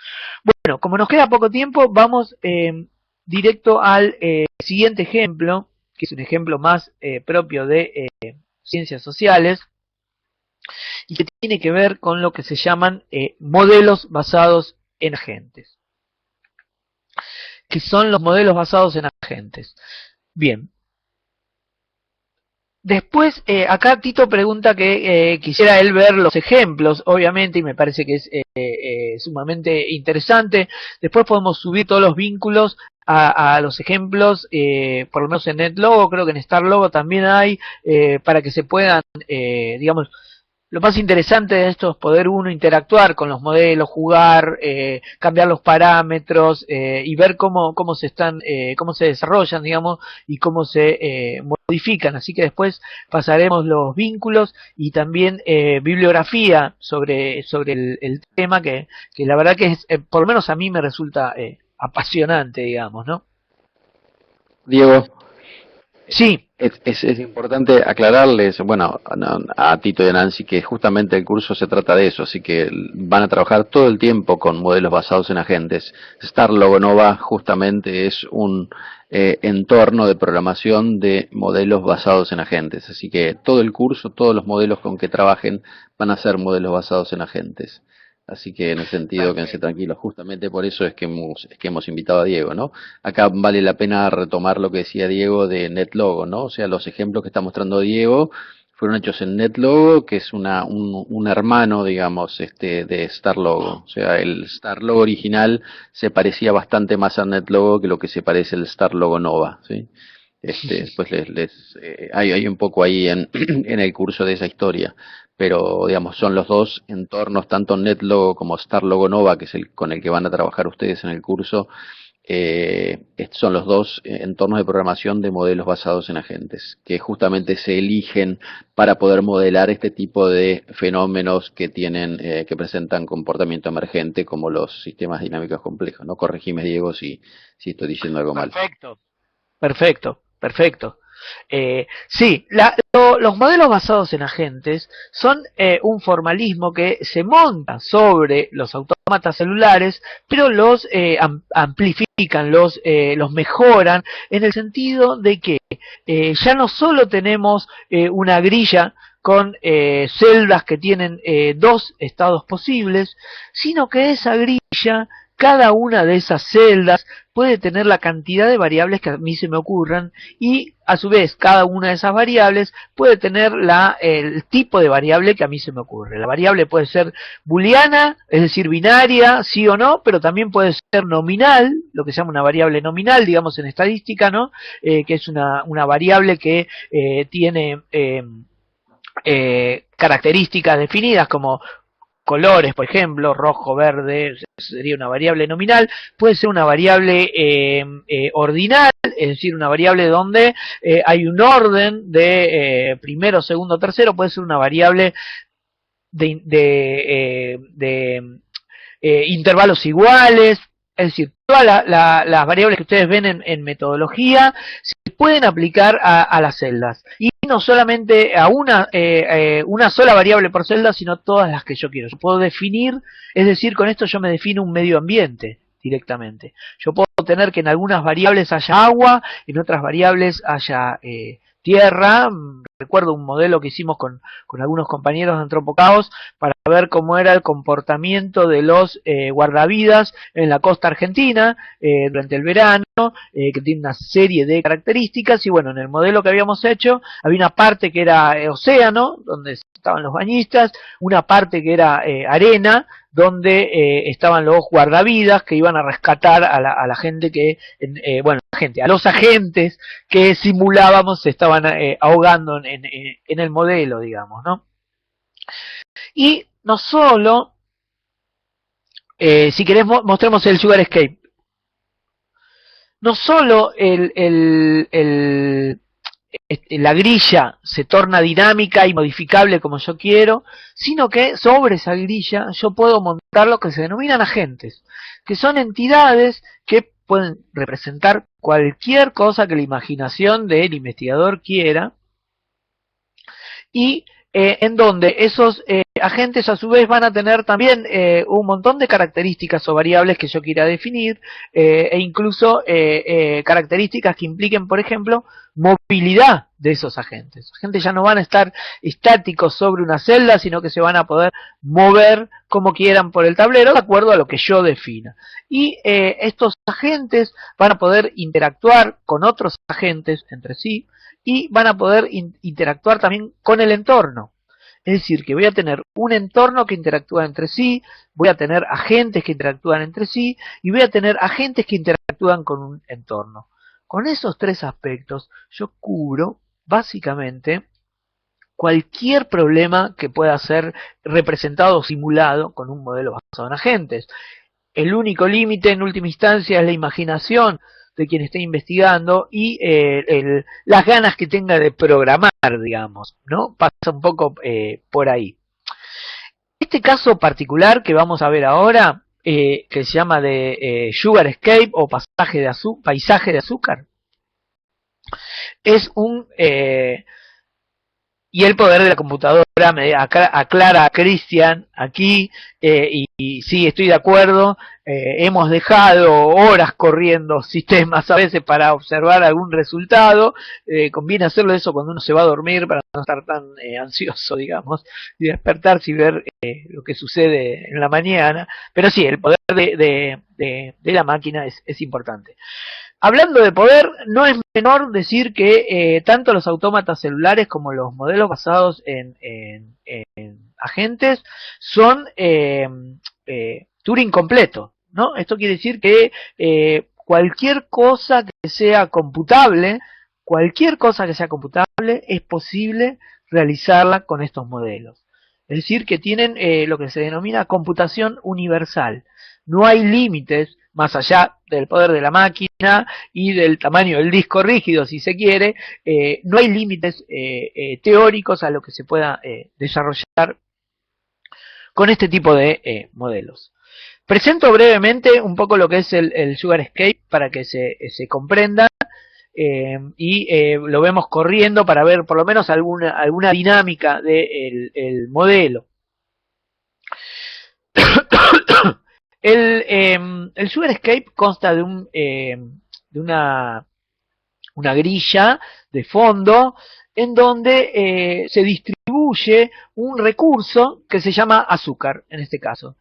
Bueno, como nos queda poco tiempo, vamos directo al siguiente ejemplo, que es un ejemplo más propio de ciencias sociales, y que tiene que ver con lo que se llaman modelos basados en agentes. ¿Qué son los modelos basados en agentes? Bien. Después, acá Tito pregunta que quisiera él ver los ejemplos, obviamente, y me parece que es sumamente interesante. Después podemos subir todos los vínculos a los ejemplos, por lo menos en NetLogo, creo que en StarLogo también hay, para que se puedan, digamos, lo más interesante de esto es poder uno interactuar con los modelos, jugar, cambiar los parámetros y ver cómo se desarrollan, digamos, y cómo se modifican. Así que después pasaremos los vínculos y también bibliografía sobre el tema que la verdad que es, por lo menos a mí me resulta apasionante, digamos, ¿no?
Diego,
Sí.
es importante aclararles, bueno, a Tito y a Nancy, que justamente el curso se trata de eso, así que van a trabajar todo el tiempo con modelos basados en agentes. StarLogo Nova justamente es un entorno de programación de modelos basados en agentes, así que todo el curso, todos los modelos con que trabajen van a ser modelos basados en agentes. Así que en ese sentido, quédense tranquilos. Justamente por eso es que hemos invitado a Diego, ¿no? Acá vale la pena retomar lo que decía Diego de NetLogo, ¿no? O sea, los ejemplos que está mostrando Diego fueron hechos en NetLogo, que es un hermano, digamos, de StarLogo. O sea, el StarLogo original se parecía bastante más a NetLogo que lo que se parece el StarLogo Nova, ¿sí? Después hay un poco ahí en el curso de esa historia, pero digamos son los dos entornos, tanto NetLogo como StarLogo Nova, que es el con el que van a trabajar ustedes en el curso, son los dos entornos de programación de modelos basados en agentes, que justamente se eligen para poder modelar este tipo de fenómenos que que presentan comportamiento emergente, como los sistemas dinámicos complejos, ¿no? Corregime, Diego, si estoy diciendo algo mal.
Perfecto. Sí, los modelos basados en agentes son un formalismo que se monta sobre los autómatas celulares, pero los amplifican, los mejoran, en el sentido de que ya no solo tenemos una grilla con celdas que tienen dos estados posibles, sino que esa grilla, cada una de esas celdas puede tener la cantidad de variables que a mí se me ocurran, y a su vez cada una de esas variables puede tener el tipo de variable que a mí se me ocurre. La variable puede ser booleana, es decir, binaria, sí o no, pero también puede ser nominal, lo que se llama una variable nominal, digamos en estadística, ¿no? Que es una variable que tiene características definidas como colores, por ejemplo, rojo, verde, sería una variable nominal. Puede ser una variable ordinal, es decir, una variable donde hay un orden de primero, segundo, tercero. Puede ser una variable de intervalos iguales, es decir, todas las variables que ustedes ven en metodología se pueden aplicar a las celdas. Y no solamente a una sola variable por celda, sino todas las que yo quiero. Yo puedo definir, es decir, con esto yo me defino un medio ambiente directamente. Yo puedo tener que en algunas variables haya agua, en otras variables haya tierra. Recuerdo un modelo que hicimos con algunos compañeros de Antropocaos para ver cómo era el comportamiento de los guardavidas en la costa argentina durante el verano, que tiene una serie de características. Y bueno, en el modelo que habíamos hecho había una parte que era océano, donde estaban los bañistas, una parte que era arena, donde estaban los guardavidas que iban a rescatar a la gente que, a los agentes que simulábamos se estaban ahogando en el modelo, digamos, ¿no? Y no solo, si querés mostremos el Sugar Escape, no solo la grilla se torna dinámica y modificable como yo quiero, sino que sobre esa grilla yo puedo montar lo que se denominan agentes, que son entidades que pueden representar cualquier cosa que la imaginación del investigador quiera, y en donde esos agentes a su vez van a tener también un montón de características o variables que yo quiera definir, e incluso características que impliquen, por ejemplo, movilidad de esos agentes. Los agentes ya no van a estar estáticos sobre una celda, sino que se van a poder mover como quieran por el tablero, de acuerdo a lo que yo defina. Y estos agentes van a poder interactuar con otros agentes entre sí, y van a poder interactuar también con el entorno. Es decir, que voy a tener un entorno que interactúa entre sí, voy a tener agentes que interactúan entre sí, y voy a tener agentes que interactúan con un entorno. Con esos tres aspectos yo cubro básicamente cualquier problema que pueda ser representado o simulado con un modelo basado en agentes. El único límite en última instancia es la imaginación de quien esté investigando y las ganas que tenga de programar, digamos, ¿no? Pasa un poco por ahí. Este caso particular que vamos a ver ahora, que se llama de Sugar Escape o paisaje de azúcar, es un... y el poder de la computadora, me aclara a Cristian aquí, y sí, estoy de acuerdo, hemos dejado horas corriendo sistemas a veces para observar algún resultado, conviene hacerlo eso cuando uno se va a dormir para no estar tan ansioso, digamos, y despertarse y ver lo que sucede en la mañana, pero sí, el poder de la máquina es importante. Hablando de poder, no es menor decir que tanto los autómatas celulares como los modelos basados en agentes son Turing completo, ¿no? Esto quiere decir que cualquier cosa que sea computable, es posible realizarla con estos modelos. Es decir, que tienen lo que se denomina computación universal. No hay límites más allá del poder de la máquina y del tamaño del disco rígido, si se quiere, no hay límites teóricos a lo que se pueda desarrollar con este tipo de modelos. Presento brevemente un poco lo que es el Sugar Escape para que se comprenda, y lo vemos corriendo para ver por lo menos alguna dinámica del modelo. El Sugar Escape consta de una grilla de fondo en donde se distribuye un recurso que se llama azúcar, en este caso.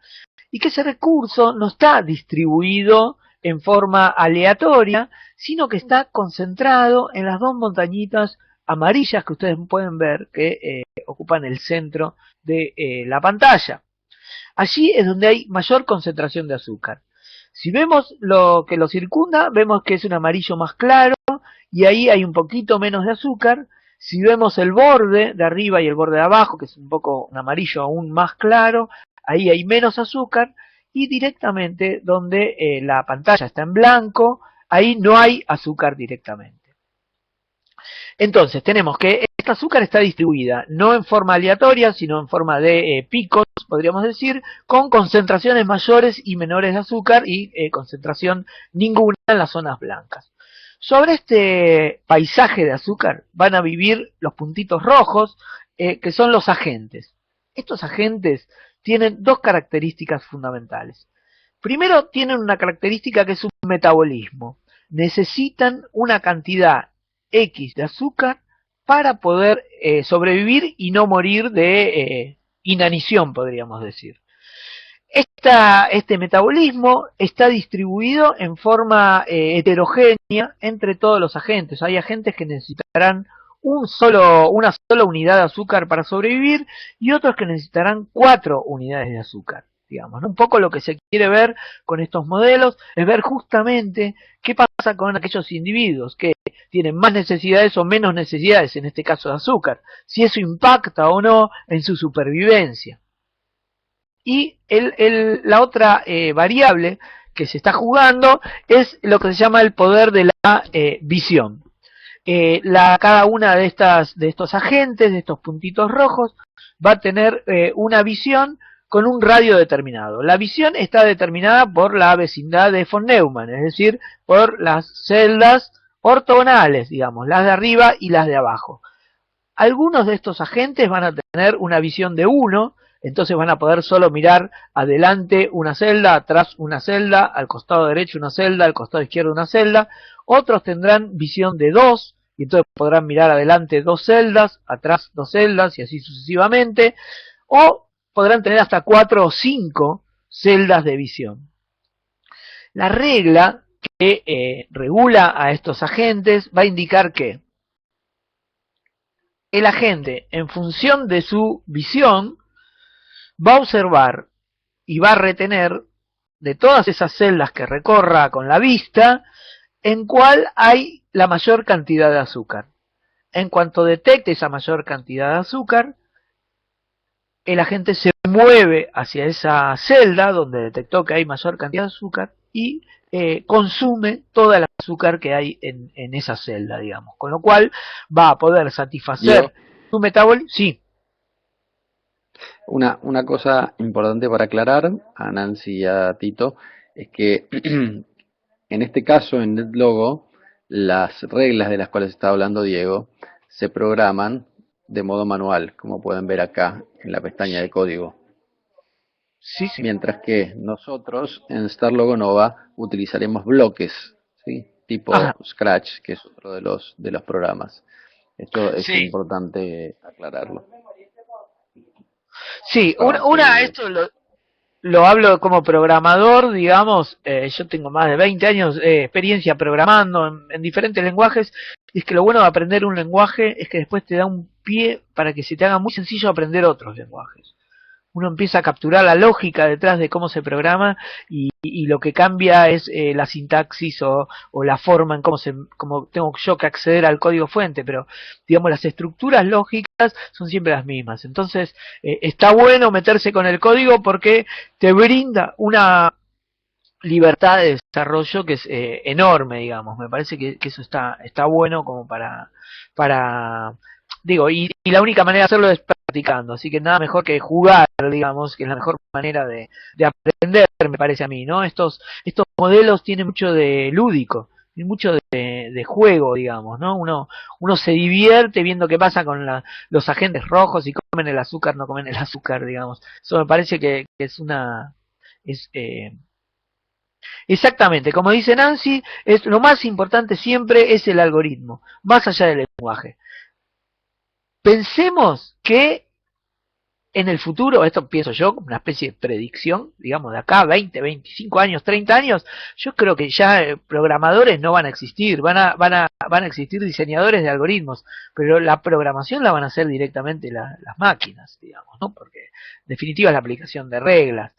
Y que ese recurso no está distribuido en forma aleatoria, sino que está concentrado en las dos montañitas amarillas que ustedes pueden ver que ocupan el centro de la pantalla. Allí es donde hay mayor concentración de azúcar. Si vemos lo que lo circunda, vemos que es un amarillo más claro y ahí hay un poquito menos de azúcar. Si vemos el borde de arriba y el borde de abajo, que es un poco un amarillo aún más claro, ahí hay menos azúcar. Y directamente donde la pantalla está en blanco, ahí no hay azúcar directamente. Entonces tenemos que esta azúcar está distribuida no en forma aleatoria, sino en forma de picos, podríamos decir, con concentraciones mayores y menores de azúcar y concentración ninguna en las zonas blancas. Sobre este paisaje de azúcar van a vivir los puntitos rojos, que son los agentes. Estos agentes tienen dos características fundamentales. Primero, tienen una característica que es un metabolismo. Necesitan una cantidad X de azúcar para poder sobrevivir y no morir de inanición, podríamos decir. Este metabolismo está distribuido en forma heterogénea entre todos los agentes. Hay agentes que necesitarán una sola unidad de azúcar para sobrevivir y otros que necesitarán 4 unidades de azúcar. Digamos, ¿no? Un poco lo que se quiere ver con estos modelos es ver justamente qué pasa con aquellos individuos que tienen más necesidades o menos necesidades, en este caso de azúcar, si eso impacta o no en su supervivencia. Y la otra variable que se está jugando es lo que se llama el poder de la visión. Cada una de estos agentes, de estos puntitos rojos, va a tener una visión con un radio determinado. La visión está determinada por la vecindad de von Neumann, es decir, por las celdas ortogonales, digamos, las de arriba y las de abajo. Algunos de estos agentes van a tener una visión de 1, entonces van a poder solo mirar adelante una celda, atrás una celda, al costado derecho una celda, al costado izquierdo una celda. Otros tendrán visión de 2, y entonces podrán mirar adelante 2 celdas, atrás 2 celdas, y así sucesivamente. O podrán tener hasta 4 o 5 celdas de visión. La regla que regula a estos agentes va a indicar que el agente, en función de su visión, va a observar y va a retener de todas esas celdas que recorra con la vista, en cuál hay la mayor cantidad de azúcar. En cuanto detecte esa mayor cantidad de azúcar, el agente se mueve hacia esa celda donde detectó que hay mayor cantidad de azúcar y consume toda el azúcar que hay en esa celda, digamos. Con lo cual va a poder satisfacer su metabolismo. Sí.
Una cosa importante para aclarar a Nancy y a Tito es que en este caso en NetLogo las reglas de las cuales está hablando Diego se programan de modo manual, como pueden ver acá en la pestaña de código.
Sí, sí.
Mientras que nosotros en StarLogo Nova utilizaremos bloques, ¿sí? Tipo Scratch, que es otro de los programas. Esto es importante aclararlo.
Sí, esto lo hablo como programador, digamos, yo tengo más de 20 años de experiencia programando en diferentes lenguajes, y es que lo bueno de aprender un lenguaje es que después te da un pie para que se te haga muy sencillo aprender otros lenguajes. Uno empieza a capturar la lógica detrás de cómo se programa y lo que cambia es la sintaxis o la forma en cómo tengo yo que acceder al código fuente, pero digamos las estructuras lógicas son siempre las mismas. Entonces está bueno meterse con el código porque te brinda una libertad de desarrollo que es enorme, digamos. Me parece que eso está bueno como para digo, y la única manera de hacerlo es practicando, así que nada mejor que jugar, digamos, que es la mejor manera de aprender, me parece a mí, ¿no? Estos modelos tienen mucho de lúdico, tienen mucho de juego, digamos, ¿no? Uno se divierte viendo qué pasa con los agentes rojos, si comen el azúcar, no comen el azúcar, digamos. Eso me parece que es exactamente, como dice Nancy, lo más importante siempre es el algoritmo, más allá del lenguaje. Pensemos que en el futuro, esto pienso yo, como una especie de predicción, digamos, de acá 20, 25 años, 30 años, yo creo que ya programadores no van a existir, van a existir diseñadores de algoritmos, pero la programación la van a hacer directamente las máquinas, digamos, ¿no? Porque en definitiva es la aplicación de reglas.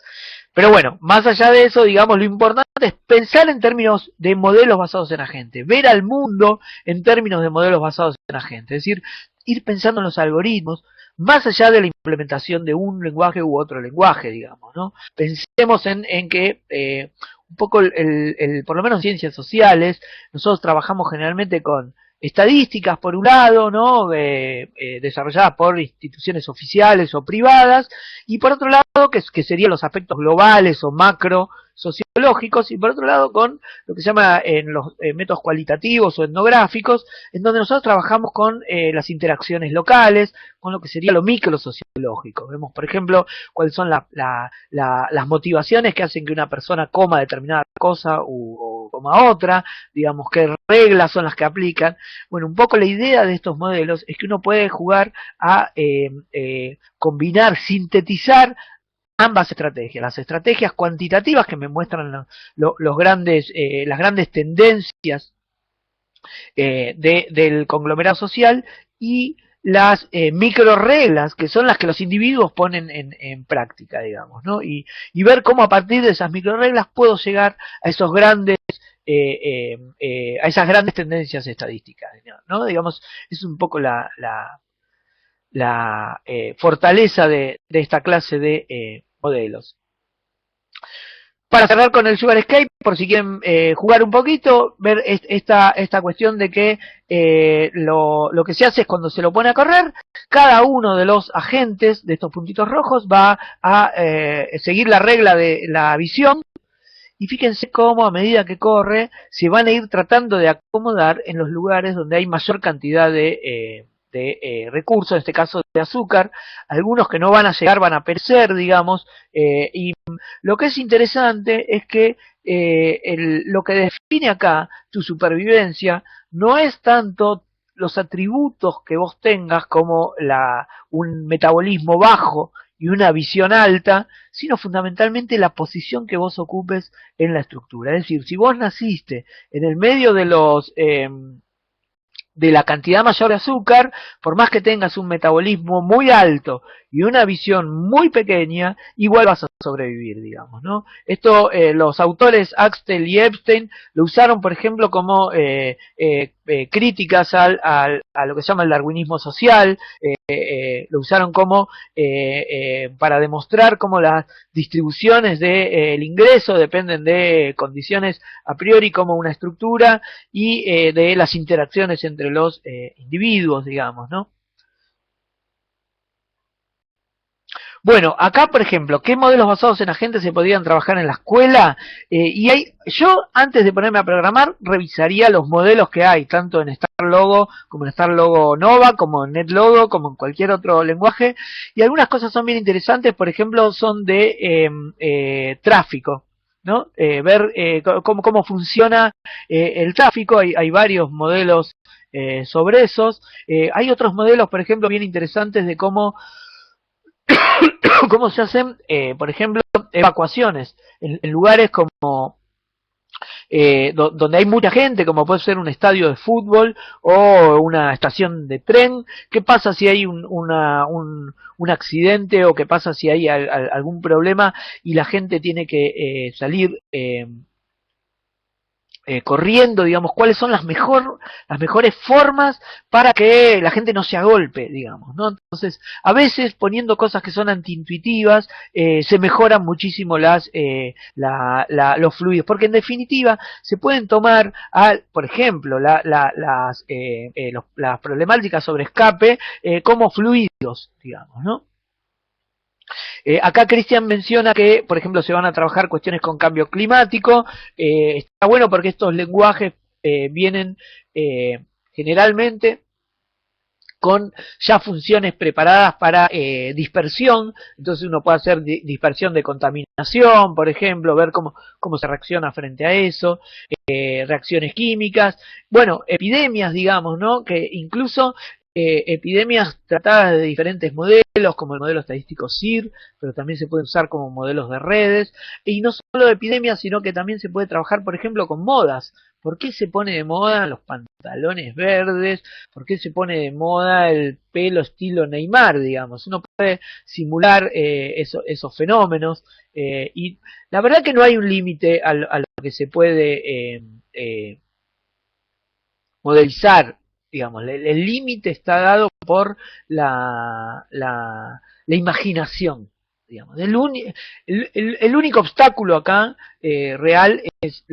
Pero bueno, más allá de eso, digamos, lo importante es pensar en términos de modelos basados en agentes, ver al mundo en términos de modelos basados en agentes, es decir, ir pensando en los algoritmos, más allá de la implementación de un lenguaje u otro lenguaje, digamos, ¿no? Pensemos en que un poco por lo menos en ciencias sociales, nosotros trabajamos generalmente con estadísticas por un lado, ¿no? Desarrolladas por instituciones oficiales o privadas, y por otro lado que serían los aspectos globales o macro sociológicos, y por otro lado con lo que se llama en los métodos cualitativos o etnográficos, en donde nosotros trabajamos con las interacciones locales, con lo que sería lo microsociológico. Vemos, por ejemplo, cuáles son las motivaciones que hacen que una persona coma determinada cosa o coma otra, digamos, qué reglas son las que aplican. Bueno, un poco la idea de estos modelos es que uno puede jugar a combinar, sintetizar ambas estrategias, las estrategias cuantitativas que me muestran los grandes, las grandes tendencias del conglomerado social, y las micro reglas que son las que los individuos ponen en práctica, digamos, ¿no? Y ver cómo a partir de esas micro reglas puedo llegar a esos grandes a esas grandes tendencias estadísticas, ¿no? Digamos, es un poco la fortaleza de esta clase de modelos. Para cerrar con el Sugar Escape, por si quieren jugar un poquito, ver esta cuestión de que lo que se hace es cuando se lo pone a correr, cada uno de los agentes de estos puntitos rojos va a seguir la regla de la visión, y fíjense cómo a medida que corre se van a ir tratando de acomodar en los lugares donde hay mayor cantidad de recursos, en este caso de azúcar. Algunos que no van a llegar van a perecer, digamos, y lo que es interesante es que lo que define acá tu supervivencia no es tanto los atributos que vos tengas como un metabolismo bajo y una visión alta, sino fundamentalmente la posición que vos ocupes en la estructura. Es decir, si vos naciste en el medio de de la cantidad mayor de azúcar, por más que tengas un metabolismo muy alto y una visión muy pequeña, igual vas a sobrevivir, digamos, ¿no? Esto los autores Axtell y Epstein lo usaron, por ejemplo, como críticas a lo que se llama el darwinismo social, lo usaron como para demostrar cómo las distribuciones del ingreso dependen de condiciones a priori como una estructura y de las interacciones entre los individuos, digamos, ¿no? Bueno, acá, por ejemplo, ¿qué modelos basados en agentes se podrían trabajar en la escuela? Yo, antes de ponerme a programar, revisaría los modelos que hay, tanto en StarLogo, como en StarLogo Nova, como en NetLogo, como en cualquier otro lenguaje. Y algunas cosas son bien interesantes, por ejemplo, son de tráfico, ¿no? Ver cómo funciona el tráfico. Hay varios modelos sobre esos. Hay otros modelos, por ejemplo, bien interesantes de cómo se hacen, por ejemplo, evacuaciones en lugares como donde hay mucha gente, como puede ser un estadio de fútbol o una estación de tren. ¿Qué pasa si hay un accidente, o qué pasa si hay algún problema y la gente tiene que salir corriendo, digamos, cuáles son las mejores formas para que la gente no se agolpe, digamos, ¿no? Entonces, a veces poniendo cosas que son antiintuitivas, se mejoran muchísimo los fluidos, porque en definitiva se pueden tomar, por ejemplo, las problemáticas sobre escape como fluidos, digamos, ¿no? Acá Cristian menciona que, por ejemplo, se van a trabajar cuestiones con cambio climático. Está bueno porque estos lenguajes vienen generalmente con ya funciones preparadas para dispersión. Entonces uno puede hacer dispersión de contaminación, por ejemplo, ver cómo se reacciona frente a eso, reacciones químicas, bueno, epidemias, digamos, ¿no? Que incluso epidemias tratadas de diferentes modelos, como el modelo estadístico SIR, pero también se puede usar como modelos de redes, y no solo de epidemias, sino que también se puede trabajar, por ejemplo, con modas. ¿Por qué se pone de moda los pantalones verdes? ¿Por qué se pone de moda el pelo estilo Neymar, digamos? Uno puede simular esos fenómenos, y la verdad que no hay un límite a lo que se puede modelizar, digamos. El límite está dado por la imaginación, digamos. El único obstáculo acá real es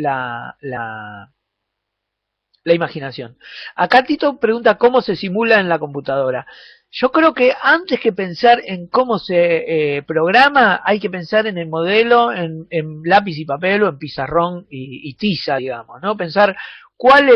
la imaginación. Acá Tito pregunta cómo se simula en la computadora. Yo creo que antes que pensar en cómo se programa, hay que pensar en el modelo, en lápiz y papel o en pizarrón y tiza, digamos, ¿no? Pensar cuál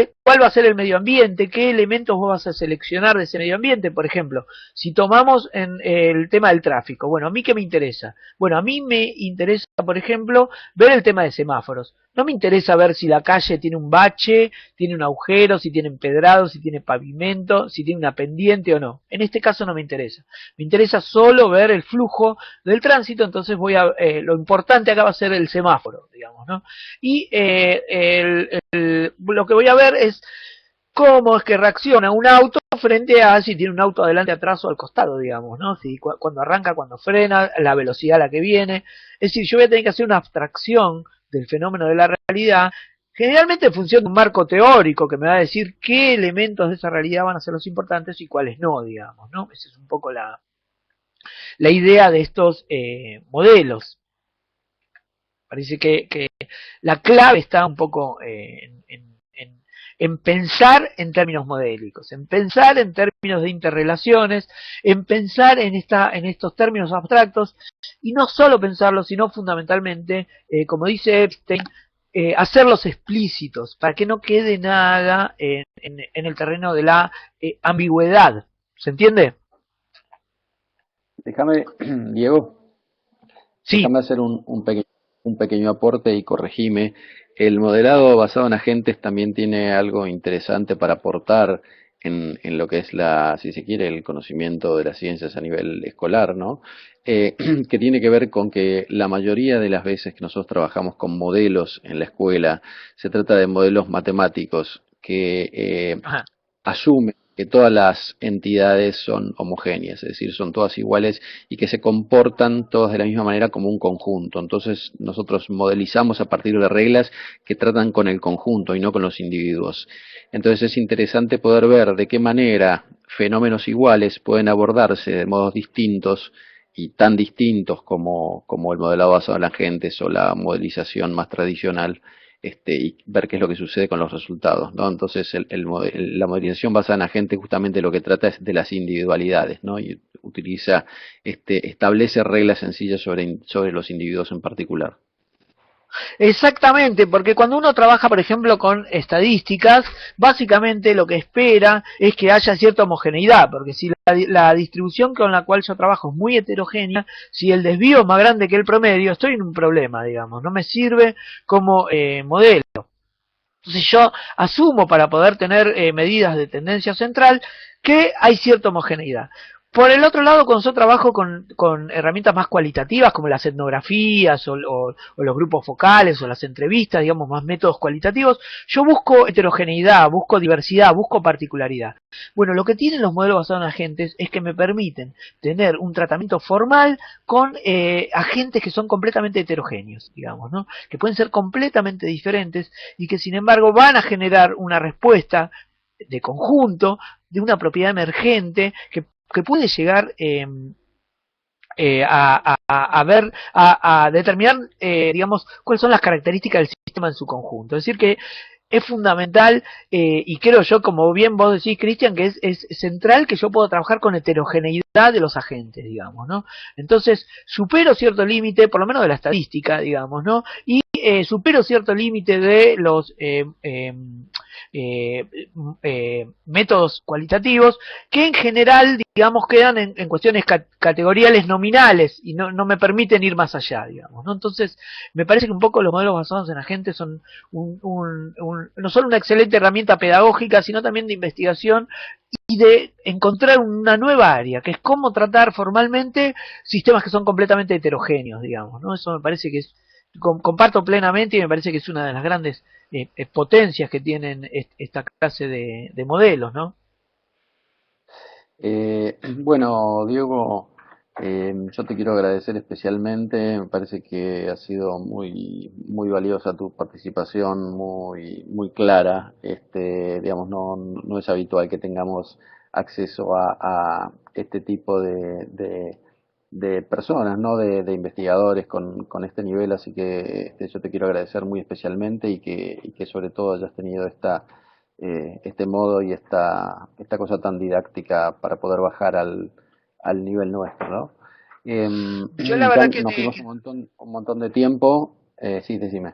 va a ser el medio ambiente, qué elementos vos vas a seleccionar de ese medio ambiente. Por ejemplo, si tomamos en el tema del tráfico, bueno, ¿a mí qué me interesa? Bueno, a mí me interesa, por ejemplo, ver el tema de semáforos. No me interesa ver si la calle tiene un bache, tiene un agujero, si tiene empedrado, si tiene pavimento, si tiene una pendiente o no. En este caso no me interesa. Me interesa solo ver el flujo del tránsito, entonces lo importante acá va a ser el semáforo, digamos, ¿no? Y lo que voy a ver es cómo es que reacciona un auto frente a si tiene un auto adelante, atrás o al costado, digamos, ¿no? Si cuando arranca, cuando frena, la velocidad a la que viene. Es decir, yo voy a tener que hacer una abstracción del fenómeno de la realidad, generalmente en función de un marco teórico que me va a decir qué elementos de esa realidad van a ser los importantes y cuáles no, digamos, ¿no? Esa es un poco la idea de estos modelos. Parece que la clave está un poco en pensar en términos modélicos, en pensar en términos de interrelaciones, en pensar en estos términos abstractos, y no solo pensarlos, sino fundamentalmente, como dice Epstein, hacerlos explícitos, para que no quede nada en el terreno de la ambigüedad. ¿Se entiende?
Déjame, Diego,
Sí.
déjame hacer un pequeño aporte y corregime. El modelado basado en agentes también tiene algo interesante para aportar en lo que es si se quiere, el conocimiento de las ciencias a nivel escolar, ¿no? Que tiene que ver con que la mayoría de las veces que nosotros trabajamos con modelos en la escuela, se trata de modelos matemáticos que
Ajá.
asume que todas las entidades son homogéneas, es decir, son todas iguales y que se comportan todas de la misma manera como un conjunto. Entonces nosotros modelizamos a partir de reglas que tratan con el conjunto y no con los individuos. Entonces es interesante poder ver de qué manera fenómenos iguales pueden abordarse de modos distintos y tan distintos como el modelado basado en agentes o la modelización más tradicional, y ver qué es lo que sucede con los resultados, ¿no? Entonces la modelización basada en agentes justamente lo que trata es de las individualidades, ¿no? Y establece reglas sencillas sobre los individuos en particular.
Exactamente, porque cuando uno trabaja, por ejemplo, con estadísticas, básicamente lo que espera es que haya cierta homogeneidad, porque si la distribución con la cual yo trabajo es muy heterogénea, si el desvío es más grande que el promedio, estoy en un problema, digamos, no me sirve como modelo. Entonces yo asumo para poder tener medidas de tendencia central que hay cierta homogeneidad. Por el otro lado, cuando yo trabajo con herramientas más cualitativas, como las etnografías o los grupos focales o las entrevistas, digamos, más métodos cualitativos, yo busco heterogeneidad, busco diversidad, busco particularidad. Bueno, lo que tienen los modelos basados en agentes es que me permiten tener un tratamiento formal con agentes que son completamente heterogéneos, digamos, ¿no? Que pueden ser completamente diferentes y que sin embargo van a generar una respuesta de conjunto de una propiedad emergente que puede llegar a ver, a determinar, digamos, cuáles son las características del sistema en su conjunto. Es decir, que es fundamental, y creo yo, como bien vos decís, Cristian, que es central que yo pueda trabajar con heterogeneidad de los agentes, digamos, ¿no? Entonces, supero cierto límite, por lo menos de la estadística, digamos, ¿no? Y supero cierto límite de los eh, métodos cualitativos que en general, digamos, quedan en cuestiones categoriales nominales y no me permiten ir más allá, digamos, ¿no? Entonces, me parece que un poco los modelos basados en agentes son no solo una excelente herramienta pedagógica, sino también de investigación y de encontrar una nueva área, que es cómo tratar formalmente sistemas que son completamente heterogéneos, digamos, ¿no? Eso me parece que comparto plenamente y me parece que es una de las grandes potencias que tienen esta clase de modelos, ¿no?
Bueno, Diego, yo te quiero agradecer especialmente. Me parece que ha sido muy valiosa tu participación, muy clara. Digamos, no es habitual que tengamos acceso a este tipo de personas, ¿no? De investigadores con este nivel, así que yo te quiero agradecer muy especialmente y que sobre todo hayas tenido este modo y esta cosa tan didáctica para poder bajar al nivel nuestro, ¿no?
Yo la
Ya
verdad que
nos fuimos un montón de tiempo. Sí, decime.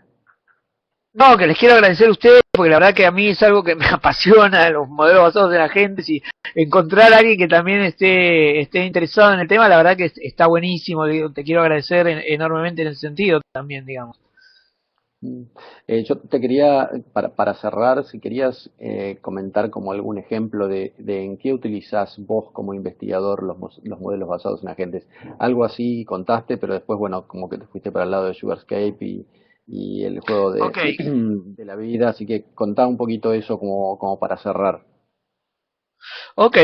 no, que les quiero agradecer a ustedes, porque la verdad que a mí es algo que me apasiona, los modelos basados en la gente, y encontrar a alguien que también esté interesado en el tema, la verdad que está buenísimo, digo, te quiero agradecer enormemente en ese sentido también, digamos.
Mm. Yo te quería, para cerrar, si querías comentar como algún ejemplo de en qué utilizás vos como investigador los modelos basados en agentes. Algo así contaste, pero después, bueno, como que te fuiste para el lado de Sugarscape y el juego
Ok,
de la vida, así que contá un poquito eso como para cerrar.
ok,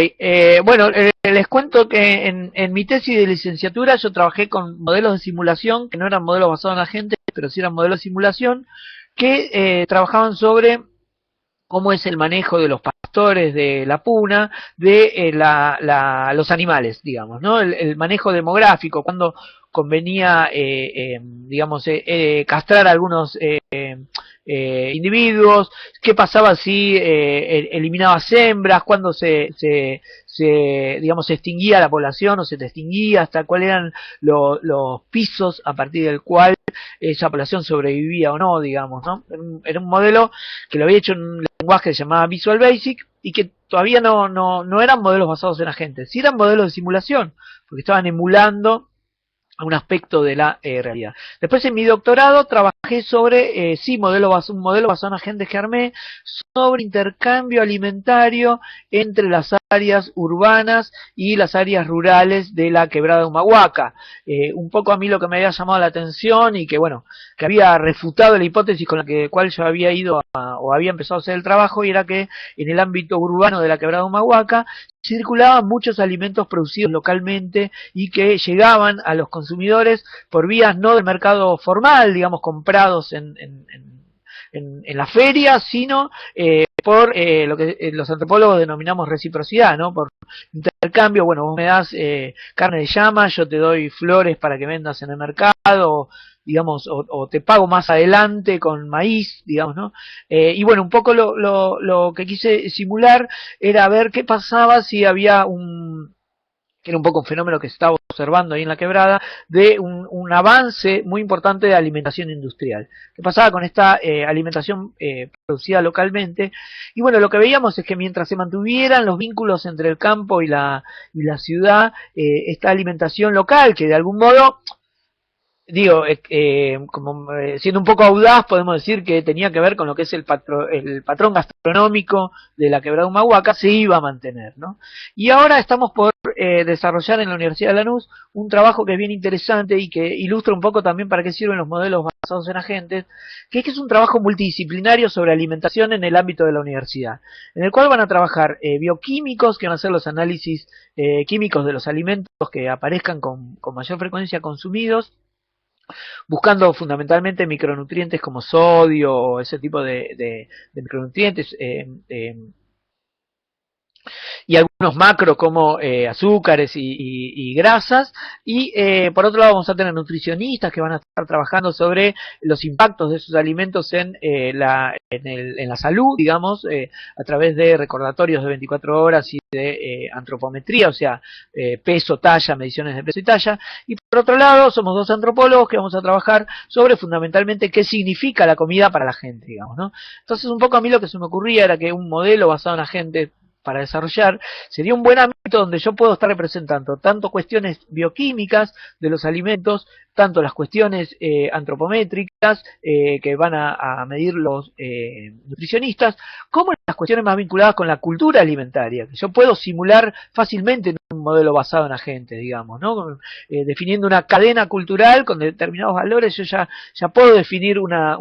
bueno, les cuento que en mi tesis de licenciatura yo trabajé con modelos de simulación, que no eran modelos basados en agentes, pero sí eran modelos de simulación, que trabajaban sobre cómo es el manejo de los pastores de la puna, de los animales, digamos, ¿no? El manejo demográfico, cuando convenía, digamos, castrar a algunos individuos, qué pasaba si eliminabas hembras, cuándo digamos, se extinguía la población o se extinguía, hasta cuáles eran los pisos a partir del cual esa población sobrevivía o no, digamos, ¿no? Era un modelo que lo había hecho en un lenguaje que se llamaba Visual Basic y que todavía no eran modelos basados en agentes, sí eran modelos de simulación, porque estaban emulando a un aspecto de la realidad. Después en mi doctorado trabajé sobre, sí, un modelo basado en agentes que armé, sobre intercambio alimentario entre las áreas urbanas y las áreas rurales de la quebrada de Humahuaca. Un poco a mí lo que me había llamado la atención y que bueno, que había refutado la hipótesis con la cual yo había ido o había empezado a hacer el trabajo, y era que en el ámbito urbano de la quebrada de Humahuaca circulaban muchos alimentos producidos localmente y que llegaban a los consumidores por vías no del mercado formal, digamos, comprados en la feria, sino por lo que los antropólogos denominamos reciprocidad, ¿no? Por intercambio, bueno, vos me das carne de llama, yo te doy flores para que vendas en el mercado, digamos, o te pago más adelante con maíz, digamos, ¿no? Y bueno, un poco lo que quise simular era ver qué pasaba si había que era un poco un fenómeno que se estaba observando ahí en la quebrada, de un avance muy importante de alimentación industrial. ¿Qué pasaba con esta alimentación producida localmente? Y bueno, lo que veíamos es que mientras se mantuvieran los vínculos entre el campo y la ciudad, esta alimentación local, que de algún modo digo, como siendo un poco audaz, podemos decir que tenía que ver con lo que es el patrón gastronómico de la quebrada Humahuaca, se iba a mantener, ¿no? Y ahora estamos por desarrollar en la Universidad de Lanús un trabajo que es bien interesante y que ilustra un poco también para qué sirven los modelos basados en agentes, que es un trabajo multidisciplinario sobre alimentación en el ámbito de la universidad, en el cual van a trabajar bioquímicos, que van a hacer los análisis químicos de los alimentos que aparezcan con mayor frecuencia consumidos, buscando fundamentalmente micronutrientes como sodio o ese tipo de micronutrientes, y algunos macros como azúcares y grasas, y por otro lado vamos a tener nutricionistas que van a estar trabajando sobre los impactos de esos alimentos en la salud, digamos, a través de recordatorios de 24 horas y de antropometría, o sea, peso, talla, mediciones de peso y talla. Y por otro lado somos dos antropólogos que vamos a trabajar sobre fundamentalmente qué significa la comida para la gente, digamos, ¿no? Entonces un poco a mí lo que se me ocurría era que un modelo basado en la gente para desarrollar, sería un buen ámbito donde yo puedo estar representando tanto cuestiones bioquímicas de los alimentos, tanto las cuestiones antropométricas que van a medir los nutricionistas, como las cuestiones más vinculadas con la cultura alimentaria, que yo puedo simular fácilmente en un modelo basado en agentes, digamos, ¿no? Definiendo una cadena cultural con determinados valores, yo ya puedo definir una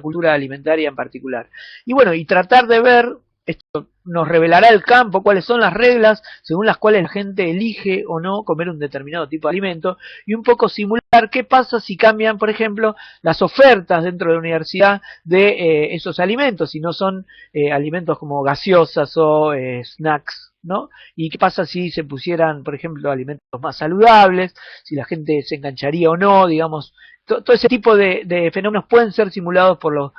cultura alimentaria en particular. Y bueno, y tratar de ver, esto nos revelará el campo, cuáles son las reglas según las cuales la gente elige o no comer un determinado tipo de alimento, y un poco simular qué pasa si cambian, por ejemplo, las ofertas dentro de la universidad de esos alimentos, si no son alimentos como gaseosas o snacks ¿no? ¿Y qué pasa si se pusieran, por ejemplo, alimentos más saludables? Si la gente se engancharía o no, digamos. Todo ese tipo de fenómenos pueden ser simulados por los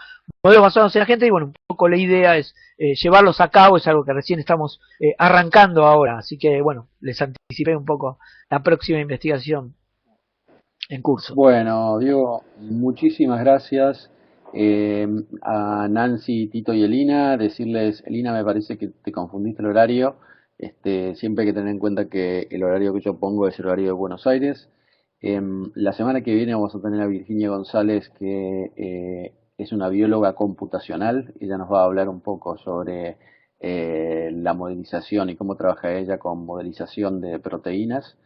modelos basados en la gente y bueno, un poco la idea es llevarlos a cabo, es algo que recién estamos arrancando ahora, así que bueno, les anticipé un poco la próxima investigación en curso.
Bueno, Diego, muchísimas gracias. A Nancy, Tito y Elina, decirles, Elina, me parece que te confundiste el horario. Siempre hay que tener en cuenta que el horario que yo pongo es el horario de Buenos Aires. La semana que viene vamos a tener a Virginia González, que es una bióloga computacional. Ella nos va a hablar un poco sobre la modelización y cómo trabaja ella con modelización de proteínas.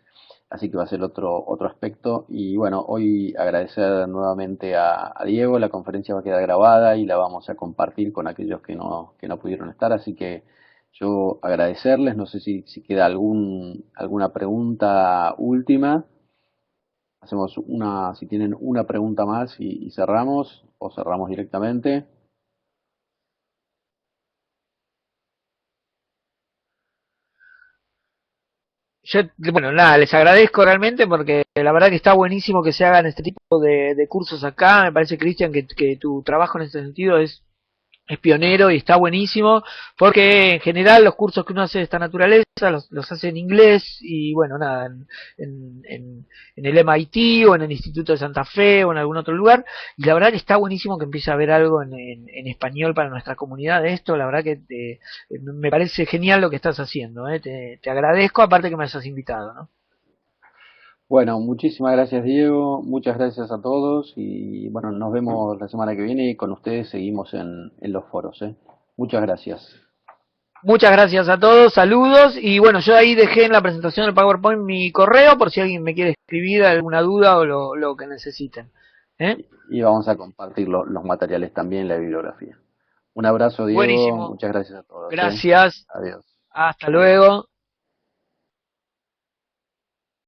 Así que va a ser otro aspecto. Y bueno, hoy agradecer nuevamente a Diego. La conferencia va a quedar grabada y la vamos a compartir con aquellos que no pudieron estar. Así que yo agradecerles. No sé si queda alguna pregunta última. Hacemos si tienen una pregunta más y cerramos, o cerramos directamente.
Yo, bueno, nada, les agradezco realmente porque la verdad que está buenísimo que se hagan este tipo de cursos acá. Me parece, Cristian, que tu trabajo en este sentido es pionero y está buenísimo porque en general los cursos que uno hace de esta naturaleza los hace en inglés y bueno, nada, en el MIT o en el Instituto de Santa Fe o en algún otro lugar y la verdad que está buenísimo que empiece a haber algo en español para nuestra comunidad de esto, la verdad que me parece genial lo que estás haciendo, te agradezco aparte que me hayas invitado, ¿no?
Bueno, muchísimas gracias Diego, muchas gracias a todos y bueno, nos vemos la semana que viene y con ustedes seguimos en los foros, ¿eh? Muchas gracias.
Muchas gracias a todos, saludos y bueno, yo ahí dejé en la presentación del PowerPoint mi correo por si alguien me quiere escribir alguna duda o lo que necesiten. ¿Eh?
Y vamos a compartir los materiales también, la bibliografía. Un abrazo Diego,
Buenísimo,
muchas gracias a todos, ¿eh?
gracias,
Adiós.
hasta luego.